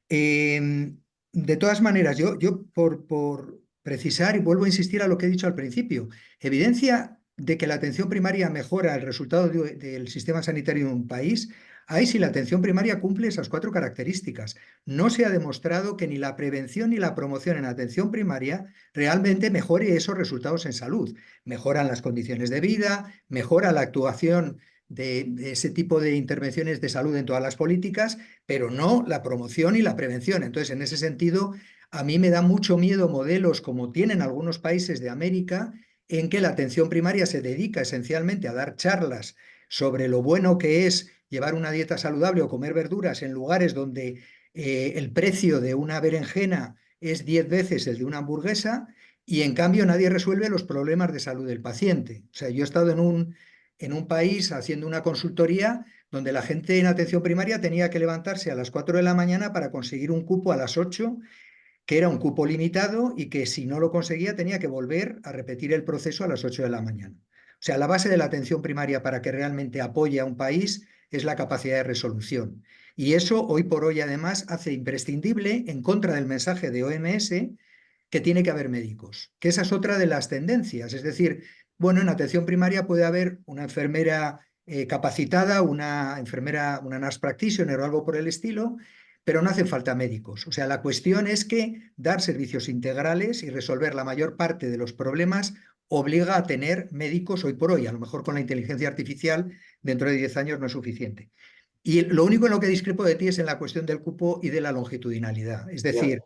De todas maneras, yo por precisar y vuelvo a insistir a lo que he dicho al principio, evidencia de que la atención primaria mejora el resultado del sistema sanitario en un país, ahí sí la atención primaria cumple esas 4 características. No se ha demostrado que ni la prevención ni la promoción en atención primaria realmente mejore esos resultados en salud. Mejoran las condiciones de vida, mejora la actuación de ese tipo de intervenciones de salud en todas las políticas, pero no la promoción y la prevención. Entonces, en ese sentido, a mí me da mucho miedo modelos como tienen algunos países de América, en que la atención primaria se dedica esencialmente a dar charlas sobre lo bueno que es llevar una dieta saludable o comer verduras en lugares donde el precio de una berenjena es 10 veces el de una hamburguesa, y en cambio nadie resuelve los problemas de salud del paciente. O sea, yo he estado en un país haciendo una consultoría donde la gente en atención primaria tenía que levantarse a las 4 de la mañana para conseguir un cupo a las 8, que era un cupo limitado y que si no lo conseguía tenía que volver a repetir el proceso a las 8 de la mañana. O sea, la base de la atención primaria para que realmente apoye a un país es la capacidad de resolución. Y eso hoy por hoy además hace imprescindible, en contra del mensaje de OMS, que tiene que haber médicos, que esa es otra de las tendencias. Es decir, bueno, en atención primaria puede haber una enfermera capacitada, una enfermera, una nurse practitioner o algo por el estilo, pero no hacen falta médicos. O sea, la cuestión es que dar servicios integrales y resolver la mayor parte de los problemas obliga a tener médicos hoy por hoy. A lo mejor con la inteligencia artificial dentro de 10 años no es suficiente. Y lo único en lo que discrepo de ti es en la cuestión del cupo y de la longitudinalidad. Es decir,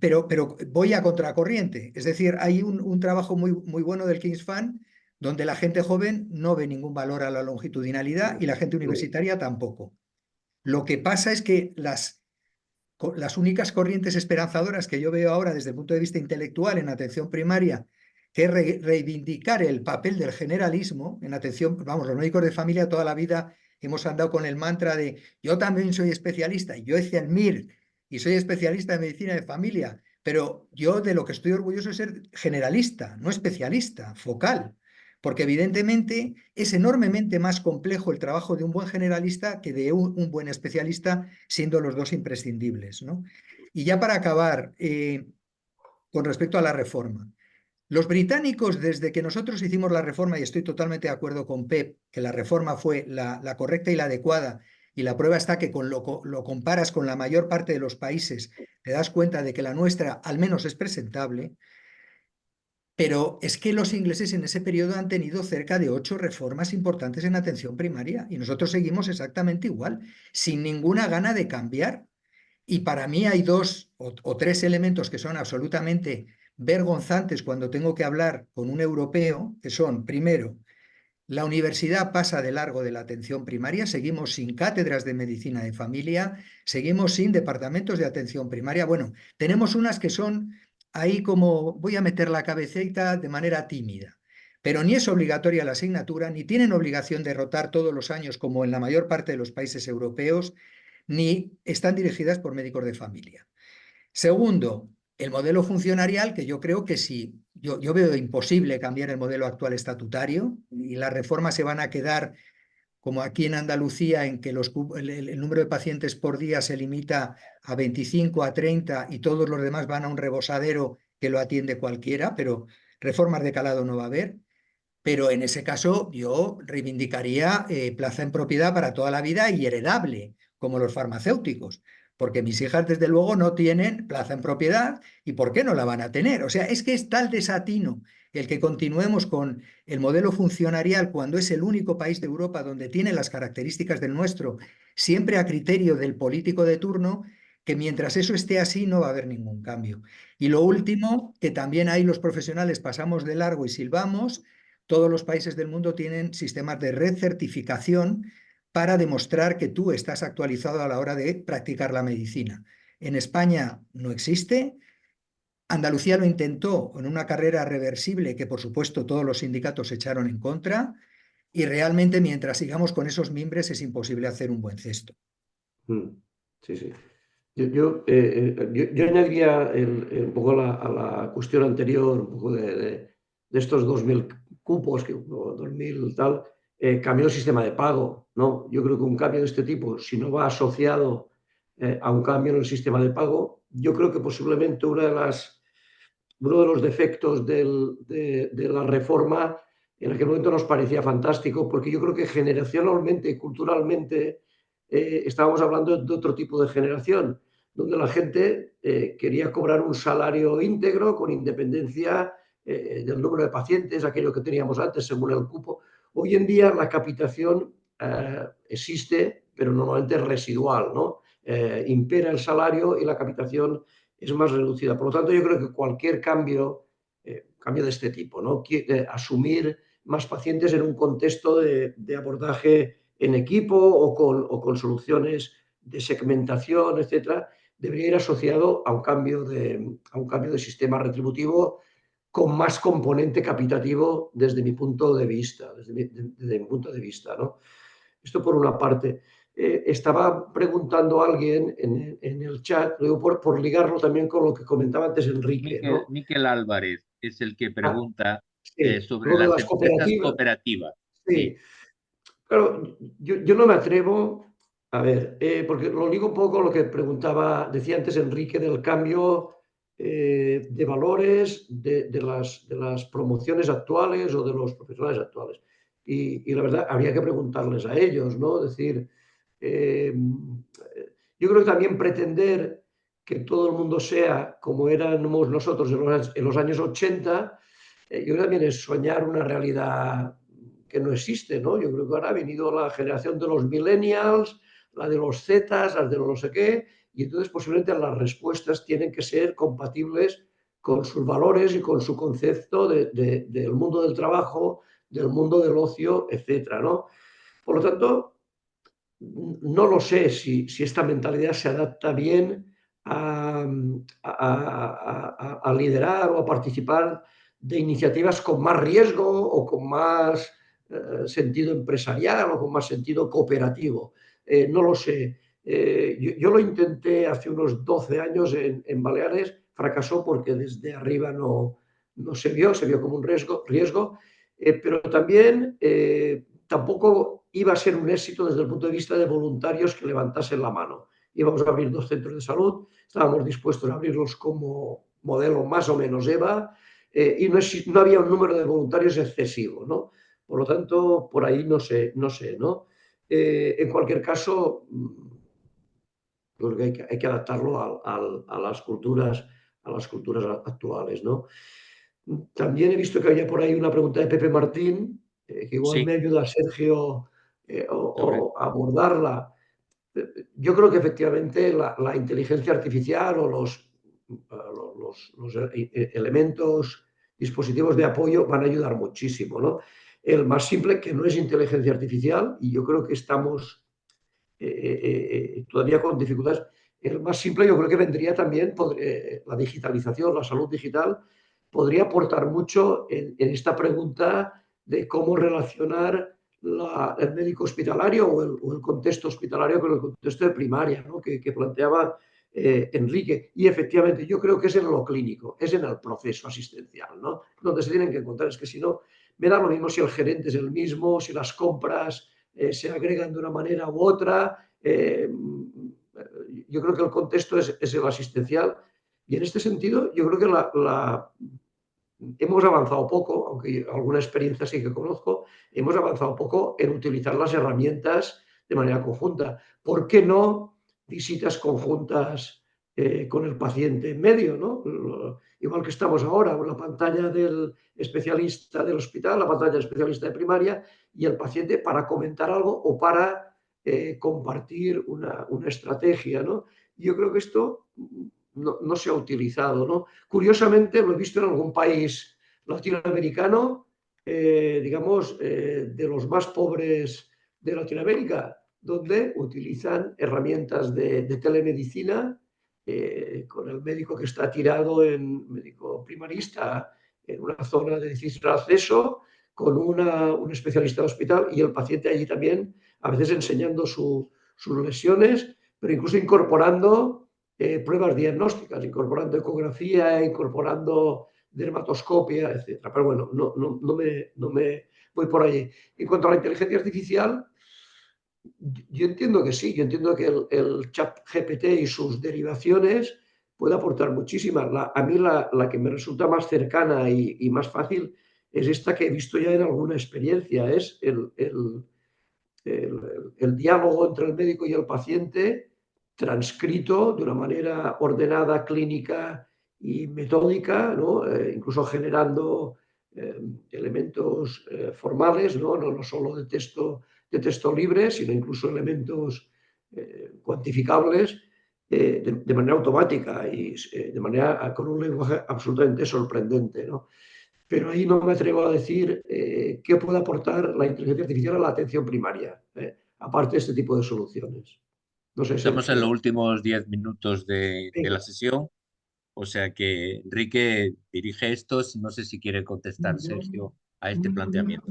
pero voy a contracorriente. Es decir, hay un trabajo muy, muy bueno del King's Fund donde la gente joven no ve ningún valor a la longitudinalidad y la gente universitaria tampoco. Lo que pasa es que las únicas corrientes esperanzadoras que yo veo ahora desde el punto de vista intelectual en atención primaria, que es reivindicar el papel del generalismo en atención, vamos, los médicos de familia toda la vida hemos andado con el mantra de yo también soy especialista, yo hice el MIR y soy especialista en medicina de familia, pero yo de lo que estoy orgulloso es ser generalista, no especialista, focal. Porque evidentemente es enormemente más complejo el trabajo de un buen generalista que de un buen especialista, siendo los dos imprescindibles, ¿no? Y ya para acabar, con respecto a la reforma. Los británicos, desde que nosotros hicimos la reforma, y estoy totalmente de acuerdo con Pep, que la reforma fue la correcta y la adecuada, y la prueba está que lo comparas con la mayor parte de los países, te das cuenta de que la nuestra al menos es presentable. Pero es que los ingleses en ese periodo han tenido cerca de 8 reformas importantes en atención primaria y nosotros seguimos exactamente igual, sin ninguna gana de cambiar. Y para mí hay 2 o 3 elementos que son absolutamente vergonzantes cuando tengo que hablar con un europeo, que son, primero, la universidad pasa de largo de la atención primaria, seguimos sin cátedras de medicina de familia, seguimos sin departamentos de atención primaria. Bueno, tenemos unas que son ahí como voy a meter la cabecita de manera tímida, pero ni es obligatoria la asignatura, ni tienen obligación de rotar todos los años como en la mayor parte de los países europeos, ni están dirigidas por médicos de familia. Segundo, el modelo funcionarial, que yo creo que sí, yo veo imposible cambiar el modelo actual estatutario y las reformas se van a quedar como aquí en Andalucía, en que el número de pacientes por día se limita a 25, a 30 y todos los demás van a un rebosadero que lo atiende cualquiera, pero reformas de calado no va a haber. Pero en ese caso yo reivindicaría plaza en propiedad para toda la vida y heredable, como los farmacéuticos, porque mis hijas desde luego no tienen plaza en propiedad y ¿por qué no la van a tener? O sea, es que es tal desatino el que continuemos con el modelo funcionarial cuando es el único país de Europa donde tiene las características del nuestro, siempre a criterio del político de turno, que mientras eso esté así no va a haber ningún cambio. Y lo último, que también ahí los profesionales pasamos de largo y silbamos. Todos los países del mundo tienen sistemas de recertificación para demostrar que tú estás actualizado a la hora de practicar la medicina. En España no existe. Andalucía lo intentó en una carrera reversible que, por supuesto, todos los sindicatos se echaron en contra. Y realmente, mientras sigamos con esos mimbres, es imposible hacer un buen cesto. Sí, sí. Yo añadiría un poco a la cuestión anterior, un poco de estos 2.000 cupos, o 2.000 tal, cambió el sistema de pago, ¿no? Yo creo que un cambio de este tipo, si no va asociado a un cambio en el sistema de pago, yo creo que posiblemente uno de los defectos de la reforma en aquel momento nos parecía fantástico, porque yo creo que generacionalmente y culturalmente estábamos hablando de otro tipo de generación, donde la gente quería cobrar un salario íntegro con independencia del número de pacientes, aquello que teníamos antes según el cupo. Hoy en día la capitación existe, pero normalmente es residual, ¿no? Impera el salario y la capitación es más reducida. Por lo tanto, yo creo que cualquier cambio de este tipo, ¿no? Asumir más pacientes en un contexto de abordaje en equipo o con soluciones de segmentación, etcétera, debería ir asociado a un cambio de sistema retributivo con más componente capitativo desde mi punto de vista, ¿no? Esto por una parte. Estaba preguntando a alguien en el chat, luego por ligarlo también con lo que comentaba antes Enrique, ¿no? Miquel Álvarez es el que Ah, pregunta sí, sobre lo de las las empresas cooperativas. cooperativas. Sí, Sí. claro, yo no me atrevo, a ver, porque lo ligo un poco con lo que decía antes Enrique, del cambio de valores de las promociones actuales o de los profesionales actuales. Y la verdad, habría que preguntarles a ellos, ¿no? Es decir, yo creo que también pretender que todo el mundo sea como éramos nosotros en los años 80, yo creo que también es soñar una realidad que no existe, ¿no? Yo creo que ahora ha venido la generación de los millennials, la de los Zetas, las de los no sé qué, y entonces posiblemente las respuestas tienen que ser compatibles con sus valores y con su concepto del mundo del trabajo, del mundo del ocio, etcétera, ¿no? Por lo tanto, no lo sé si esta mentalidad se adapta bien a liderar o a participar de iniciativas con más riesgo o con más sentido empresarial o con más sentido cooperativo. No lo sé. Yo lo intenté hace unos 12 años en Baleares, fracasó porque desde arriba no se vio como un riesgo, pero también tampoco iba a ser un éxito desde el punto de vista de voluntarios que levantasen la mano. Íbamos a abrir 2 centros de salud, estábamos dispuestos a abrirlos como modelo más o menos EVA y no había un número de voluntarios excesivo, ¿no? Por lo tanto, por ahí no sé, ¿no? En cualquier caso, creo que hay que adaptarlo a las culturas actuales, ¿no? También he visto que había por ahí una pregunta de Pepe Martín, que igual Sí, me ayuda Sergio sobre. o abordarla. Yo creo que efectivamente la inteligencia artificial o los elementos, dispositivos de apoyo van a ayudar muchísimo, ¿no? El más simple, que no es inteligencia artificial, y yo creo que estamos todavía con dificultades. El más simple yo creo que vendría también la digitalización, la salud digital, podría aportar mucho en esta pregunta de cómo relacionar el médico hospitalario o el contexto hospitalario con el contexto de primaria, ¿no? que planteaba Enrique. Y efectivamente, yo creo que es en lo clínico, es en el proceso asistencial, ¿no? Donde se tienen que encontrar. Es que si no, me da lo mismo si el gerente es el mismo, si las compras se agregan de una manera u otra. Yo creo que el contexto es el asistencial y en este sentido yo creo que hemos avanzado poco, aunque alguna experiencia sí que conozco, hemos avanzado poco en utilizar las herramientas de manera conjunta. ¿Por qué no visitas conjuntas con el paciente en medio, ¿no? Igual que estamos ahora, la pantalla del especialista del hospital, la pantalla del especialista de primaria y el paciente para comentar algo o para compartir una estrategia, ¿no? Yo creo que esto no se ha utilizado, ¿no? Curiosamente, lo he visto en algún país latinoamericano, digamos, de los más pobres de Latinoamérica, donde utilizan herramientas de telemedicina con el médico que está tirado en médico primarista en una zona de difícil acceso, con un especialista de hospital y el paciente allí también, a veces enseñando sus lesiones, pero incluso incorporando pruebas diagnósticas, incorporando ecografía, incorporando dermatoscopia, etc. Pero bueno, no me voy por allí. En cuanto a la inteligencia artificial, yo entiendo que sí, yo entiendo que el chat GPT y sus derivaciones puede aportar muchísimas. A mí la que me resulta más cercana y más fácil es esta que he visto ya en alguna experiencia, es el diálogo entre el médico y el paciente transcrito de una manera ordenada, clínica y metódica, ¿no? Incluso generando elementos formales, no solo de texto libre, sino incluso elementos cuantificables de manera automática y de manera con un lenguaje absolutamente sorprendente, ¿no? Pero ahí no me atrevo a decir qué puede aportar la inteligencia artificial a la atención primaria, aparte de este tipo de soluciones. No sé, Estamos en los Sergio. últimos 10 minutos de Venga. la sesión, o sea que Enrique dirige estos. No sé si quiere contestar Sergio a este planteamiento.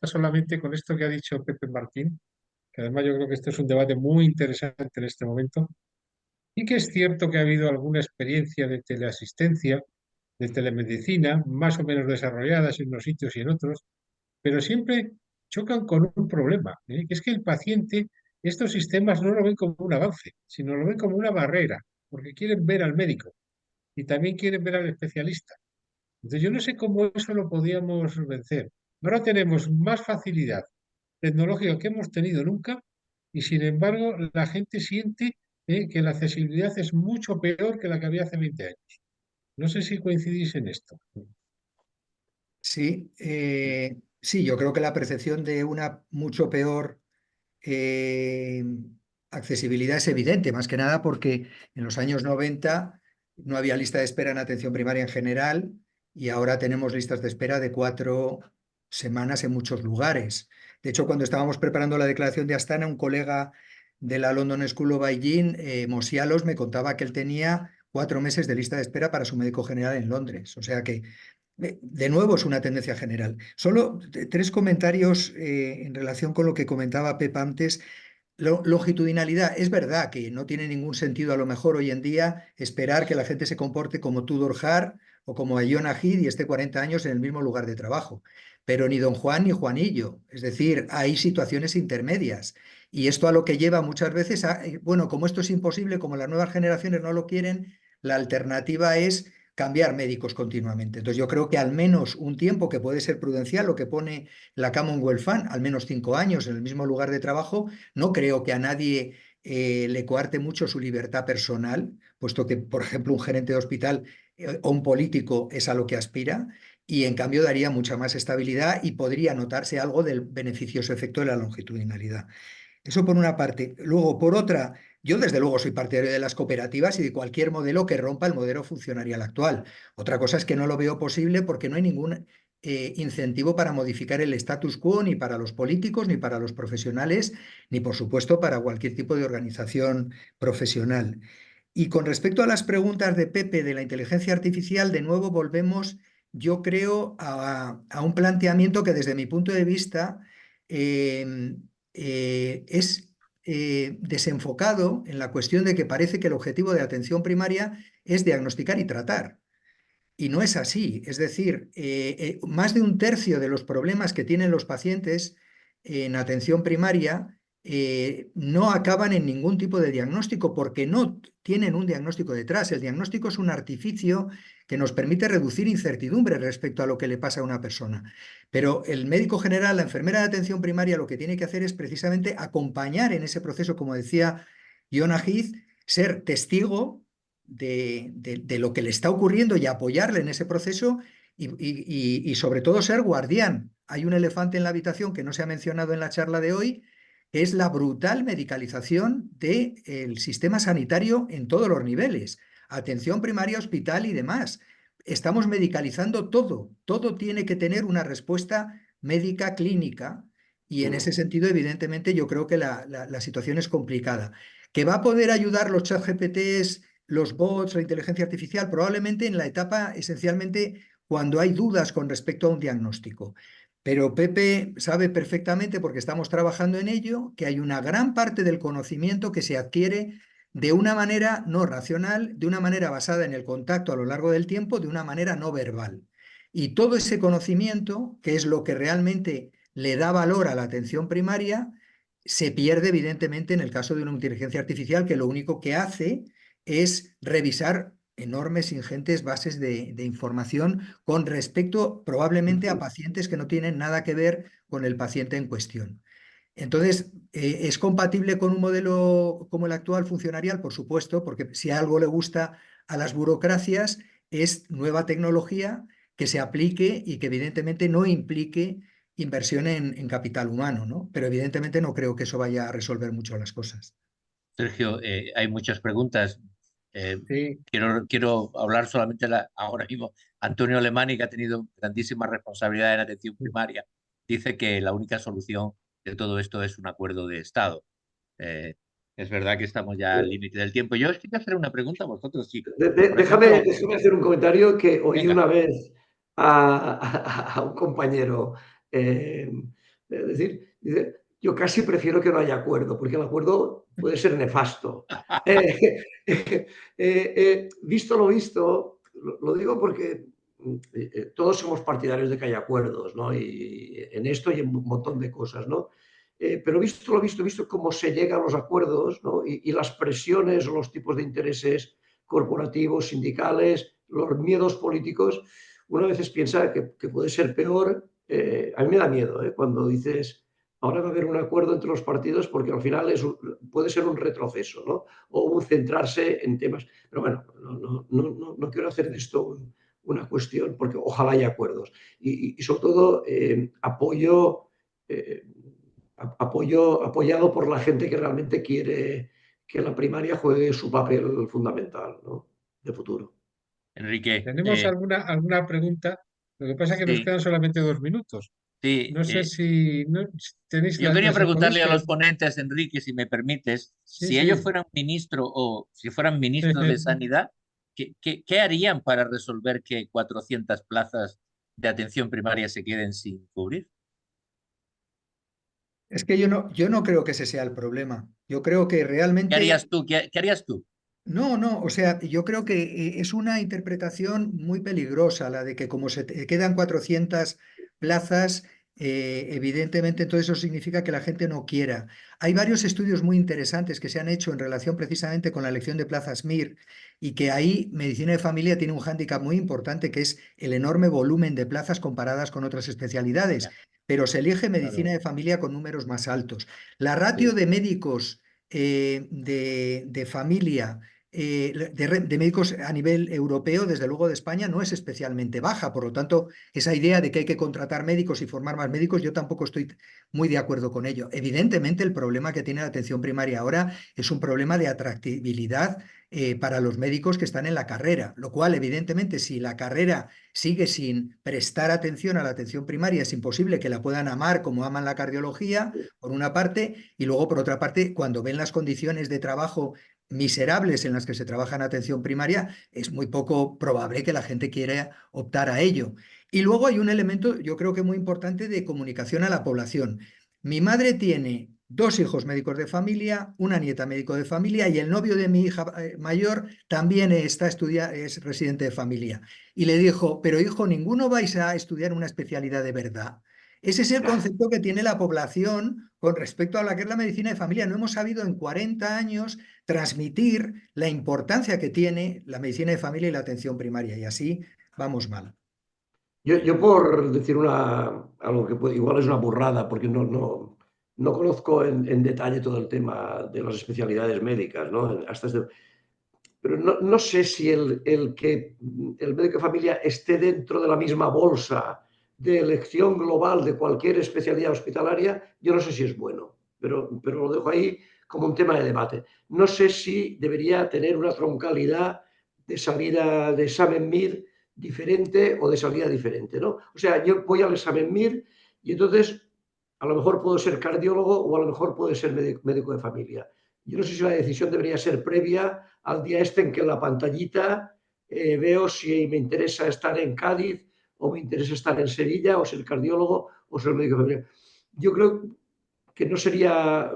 Solamente con esto que ha dicho Pepe Martín, que además yo creo que esto es un debate muy interesante en este momento, y que es cierto que ha habido alguna experiencia de teleasistencia, de telemedicina, más o menos desarrolladas en unos sitios y en otros, pero siempre chocan con un problema, que es que el paciente, estos sistemas no lo ven como un avance, sino lo ven como una barrera, porque quieren ver al médico y también quieren ver al especialista. Entonces yo no sé cómo eso lo podíamos vencer. Ahora tenemos más facilidad tecnológica que hemos tenido nunca y sin embargo la gente siente que la accesibilidad es mucho peor que la que había hace 20 años. No sé si coincidís en esto. Sí, sí, yo creo que la percepción de una mucho peor eh, accesibilidad es evidente, más que nada porque en los años 90 no había lista de espera en atención primaria en general y ahora tenemos listas de espera de 4 semanas en muchos lugares. De hecho, cuando estábamos preparando la declaración de Astana, un colega de la London School of Hygiene, Mosialos, me contaba que él tenía 4 meses de lista de espera para su médico general en Londres. O sea que de nuevo, es una tendencia general. Solo 3 comentarios en relación con lo que comentaba Pep antes. Longitudinalidad. Es verdad que no tiene ningún sentido a lo mejor hoy en día esperar que la gente se comporte como Tudor Hart o como Iona Heed y esté 40 años en el mismo lugar de trabajo. Pero ni Don Juan ni Juanillo. Es decir, hay situaciones intermedias. Y esto a lo que lleva muchas veces a, bueno, como esto es imposible, como las nuevas generaciones no lo quieren, la alternativa es cambiar médicos continuamente. Entonces yo creo que al menos un tiempo que puede ser prudencial, lo que pone la Commonwealth Fund, al menos 5 años en el mismo lugar de trabajo, no creo que a nadie le coarte mucho su libertad personal, puesto que, por ejemplo, un gerente de hospital o un político es a lo que aspira, y en cambio daría mucha más estabilidad y podría notarse algo del beneficioso efecto de la longitudinalidad. Eso por una parte. Luego, por otra, yo desde luego soy partidario de las cooperativas y de cualquier modelo que rompa el modelo funcionarial actual. Otra cosa es que no lo veo posible porque no hay ningún incentivo para modificar el status quo ni para los políticos, ni para los profesionales, ni por supuesto para cualquier tipo de organización profesional. Y con respecto a las preguntas de Pepe de la inteligencia artificial, de nuevo volvemos, yo creo, a un planteamiento que desde mi punto de vista eh, es desenfocado en la cuestión de que parece que el objetivo de atención primaria es diagnosticar y tratar. Y no es así. Es decir, más de un tercio de los problemas que tienen los pacientes en atención primaria no acaban en ningún tipo de diagnóstico porque no tienen un diagnóstico detrás. El diagnóstico es un artificio que nos permite reducir incertidumbre respecto a lo que le pasa a una persona. Pero el médico general, la enfermera de atención primaria, lo que tiene que hacer es precisamente acompañar en ese proceso, como decía Iona Heath, ser testigo de lo que le está ocurriendo y apoyarle en ese proceso y sobre todo ser guardián. Hay un elefante en la habitación que no se ha mencionado en la charla de hoy, que es la brutal medicalización del sistema sanitario en todos los niveles, atención primaria, hospital y demás. Estamos medicalizando todo, todo tiene que tener una respuesta médica clínica y en ese sentido, evidentemente, yo creo que la situación es complicada. ¿Que va a poder ayudar los ChatGPTs, los bots, la inteligencia artificial? Probablemente en la etapa esencialmente cuando hay dudas con respecto a un diagnóstico. Pero Pepe sabe perfectamente, porque estamos trabajando en ello, que hay una gran parte del conocimiento que se adquiere de una manera no racional, de una manera basada en el contacto a lo largo del tiempo, de una manera no verbal. Y todo ese conocimiento, que es lo que realmente le da valor a la atención primaria, se pierde evidentemente en el caso de una inteligencia artificial que lo único que hace es revisar enormes, ingentes bases de información con respecto probablemente a pacientes que no tienen nada que ver con el paciente en cuestión. Entonces, ¿es compatible con un modelo como el actual funcionarial? Por supuesto, porque si algo le gusta a las burocracias es nueva tecnología que se aplique y que evidentemente no implique inversión en capital humano, ¿no? Pero evidentemente no creo que eso vaya a resolver mucho las cosas. Sergio, hay muchas preguntas. Sí, Quiero hablar solamente ahora mismo. Antonio Alemani, que ha tenido grandísima responsabilidad en atención primaria, dice que la única solución de todo esto es un acuerdo de Estado. Es verdad que estamos ya al límite del tiempo. Yo os quiero hacer una pregunta a vosotros. Sí. Por ejemplo, Déjame hacer un comentario que oí venga, una vez a un compañero decir, dice, yo casi prefiero que no haya acuerdo, porque el acuerdo puede ser nefasto. Visto lo visto, lo digo porque todos somos partidarios de que haya acuerdos, ¿no? Y en esto y en un montón de cosas, ¿no? Pero visto lo visto, visto cómo se llega a los acuerdos, ¿no? Y las presiones o los tipos de intereses corporativos, sindicales, los miedos políticos, uno a veces piensa que puede ser peor. A mí me da miedo cuando dices, ahora va a haber un acuerdo entre los partidos porque al final puede ser un retroceso, ¿no? O un centrarse en temas. Pero bueno, no quiero hacer de esto una cuestión porque ojalá haya acuerdos. Y sobre todo eh, apoyado por la gente que realmente quiere que la primaria juegue su papel fundamental, ¿no? De futuro. Enrique, ¿tenemos alguna pregunta? Lo que pasa es que nos sí, quedan solamente 2 minutos. sí. No sé si tenéis Yo quería les preguntarle podéis a que... los ponentes, Enrique, si me permites, Sí, si ellos sí. fueran ministro o si fueran ministros de Sanidad, ¿qué harían para resolver que 400 plazas de atención primaria se queden sin cubrir? Es que yo no creo que ese sea el problema. Yo creo que ¿Qué realmente harías tú? ¿Qué harías tú? no, no, o sea, yo creo que es una interpretación muy peligrosa la de que como se quedan 400 plazas, evidentemente entonces eso significa que la gente no quiera. Hay varios estudios muy interesantes que se han hecho en relación precisamente con la elección de plazas MIR y que ahí medicina de familia tiene un hándicap muy importante que es el enorme volumen de plazas comparadas con otras especialidades, Ya, pero se elige medicina Claro, de familia con números más altos. La ratio Sí. de médicos de familia, de médicos a nivel europeo, desde luego de España, no es especialmente baja. Por lo tanto, esa idea de que hay que contratar médicos y formar más médicos, yo tampoco estoy muy de acuerdo con ello. Evidentemente, el problema que tiene la atención primaria ahora es un problema de atractividad para los médicos que están en la carrera, lo cual, evidentemente, si la carrera sigue sin prestar atención a la atención primaria, es imposible que la puedan amar como aman la cardiología, por una parte, y luego, por otra parte, cuando ven las condiciones de trabajo miserables en las que se trabaja en atención primaria, es muy poco probable que la gente quiera optar a ello. Y luego hay un elemento, yo creo que muy importante, de comunicación a la población. Mi madre tiene 2 hijos médicos de familia, una nieta médico de familia y el novio de mi hija mayor también es residente de familia. Y le dijo, pero hijo, ninguno vais a estudiar una especialidad de verdad. Ese es el concepto que tiene la población con respecto a la que es la medicina de familia. No hemos sabido en 40 años transmitir la importancia que tiene la medicina de familia y la atención primaria, y así vamos mal. Yo por decir algo que igual es una burrada, porque no conozco en detalle todo el tema de las especialidades médicas, ¿no? Pero no sé si que el médico de familia esté dentro de la misma bolsa de elección global de cualquier especialidad hospitalaria, yo no sé si es bueno, pero lo dejo ahí como un tema de debate. No sé si debería tener una troncalidad de salida de examen MIR diferente o de salida diferente, ¿no? O sea, yo voy al examen MIR y entonces a lo mejor puedo ser cardiólogo o a lo mejor puedo ser médico de familia. Yo no sé si la decisión debería ser previa al día este en que en la pantallita veo si me interesa estar en Cádiz o me interesa estar en Sevilla o ser cardiólogo o ser médico de familia. Yo creo que no sería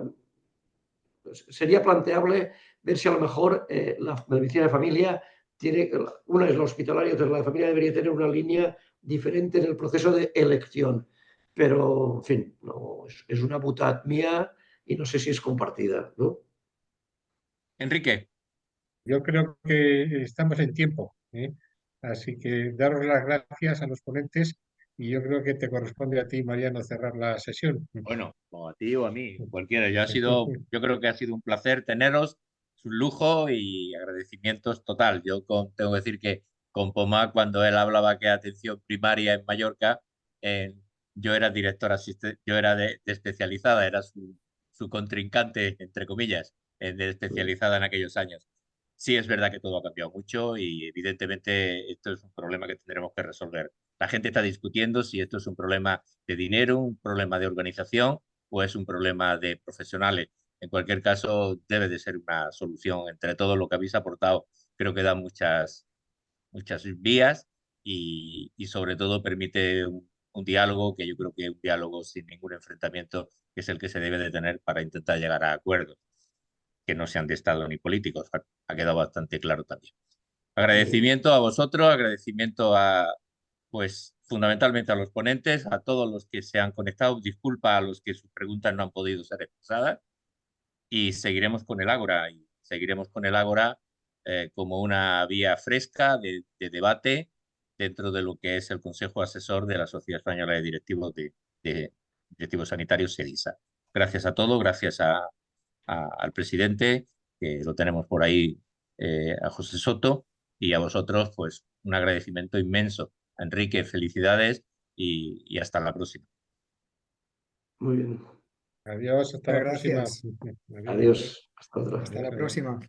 planteable ver si a lo mejor la medicina de familia tiene, una es la hospitalaria, otra es la de familia, debería tener una línea diferente en el proceso de elección. Pero, en fin, no, es una butad mía y no sé si es compartida, ¿no? Enrique, Yo creo que estamos en tiempo, ¿eh? Así que daros las gracias a los ponentes y yo creo que te corresponde a ti, Mariano, cerrar la sesión. bueno, o a ti o a mí, cualquiera. Yo creo que ha sido un placer teneros, es un lujo y agradecimientos total. Tengo que decir que con Pomá, cuando él hablaba que atención primaria en Mallorca, eh, yo era director asistente, yo era de especializada, era su contrincante, entre comillas, de especializada en aquellos años. Sí, es verdad que todo ha cambiado mucho y evidentemente esto es un problema que tendremos que resolver. La gente está discutiendo si esto es un problema de dinero, un problema de organización o es un problema de profesionales. En cualquier caso, debe de ser una solución entre todo lo que habéis aportado. Creo que da muchas vías y sobre todo permite un diálogo que yo creo que es un diálogo sin ningún enfrentamiento, que es el que se debe de tener para intentar llegar a acuerdos que no sean de Estado ni políticos. Ha quedado bastante claro también. Agradecimiento a vosotros, agradecimiento pues fundamentalmente a los ponentes, a todos los que se han conectado, disculpa a los que sus preguntas no han podido ser expresadas y seguiremos con el Ágora y seguiremos con el Ágora como una vía fresca de debate dentro de lo que es el Consejo Asesor de la Sociedad Española de Directivos de Directivos Sanitarios, SEDISA. Gracias a todos, gracias al presidente, que lo tenemos por ahí, a José Soto, y a vosotros, pues un agradecimiento inmenso. Enrique, felicidades y hasta la próxima. Muy bien. Adiós, hasta Muchas la próxima. gracias. Adiós. Adiós. Hasta otra. Hasta la próxima.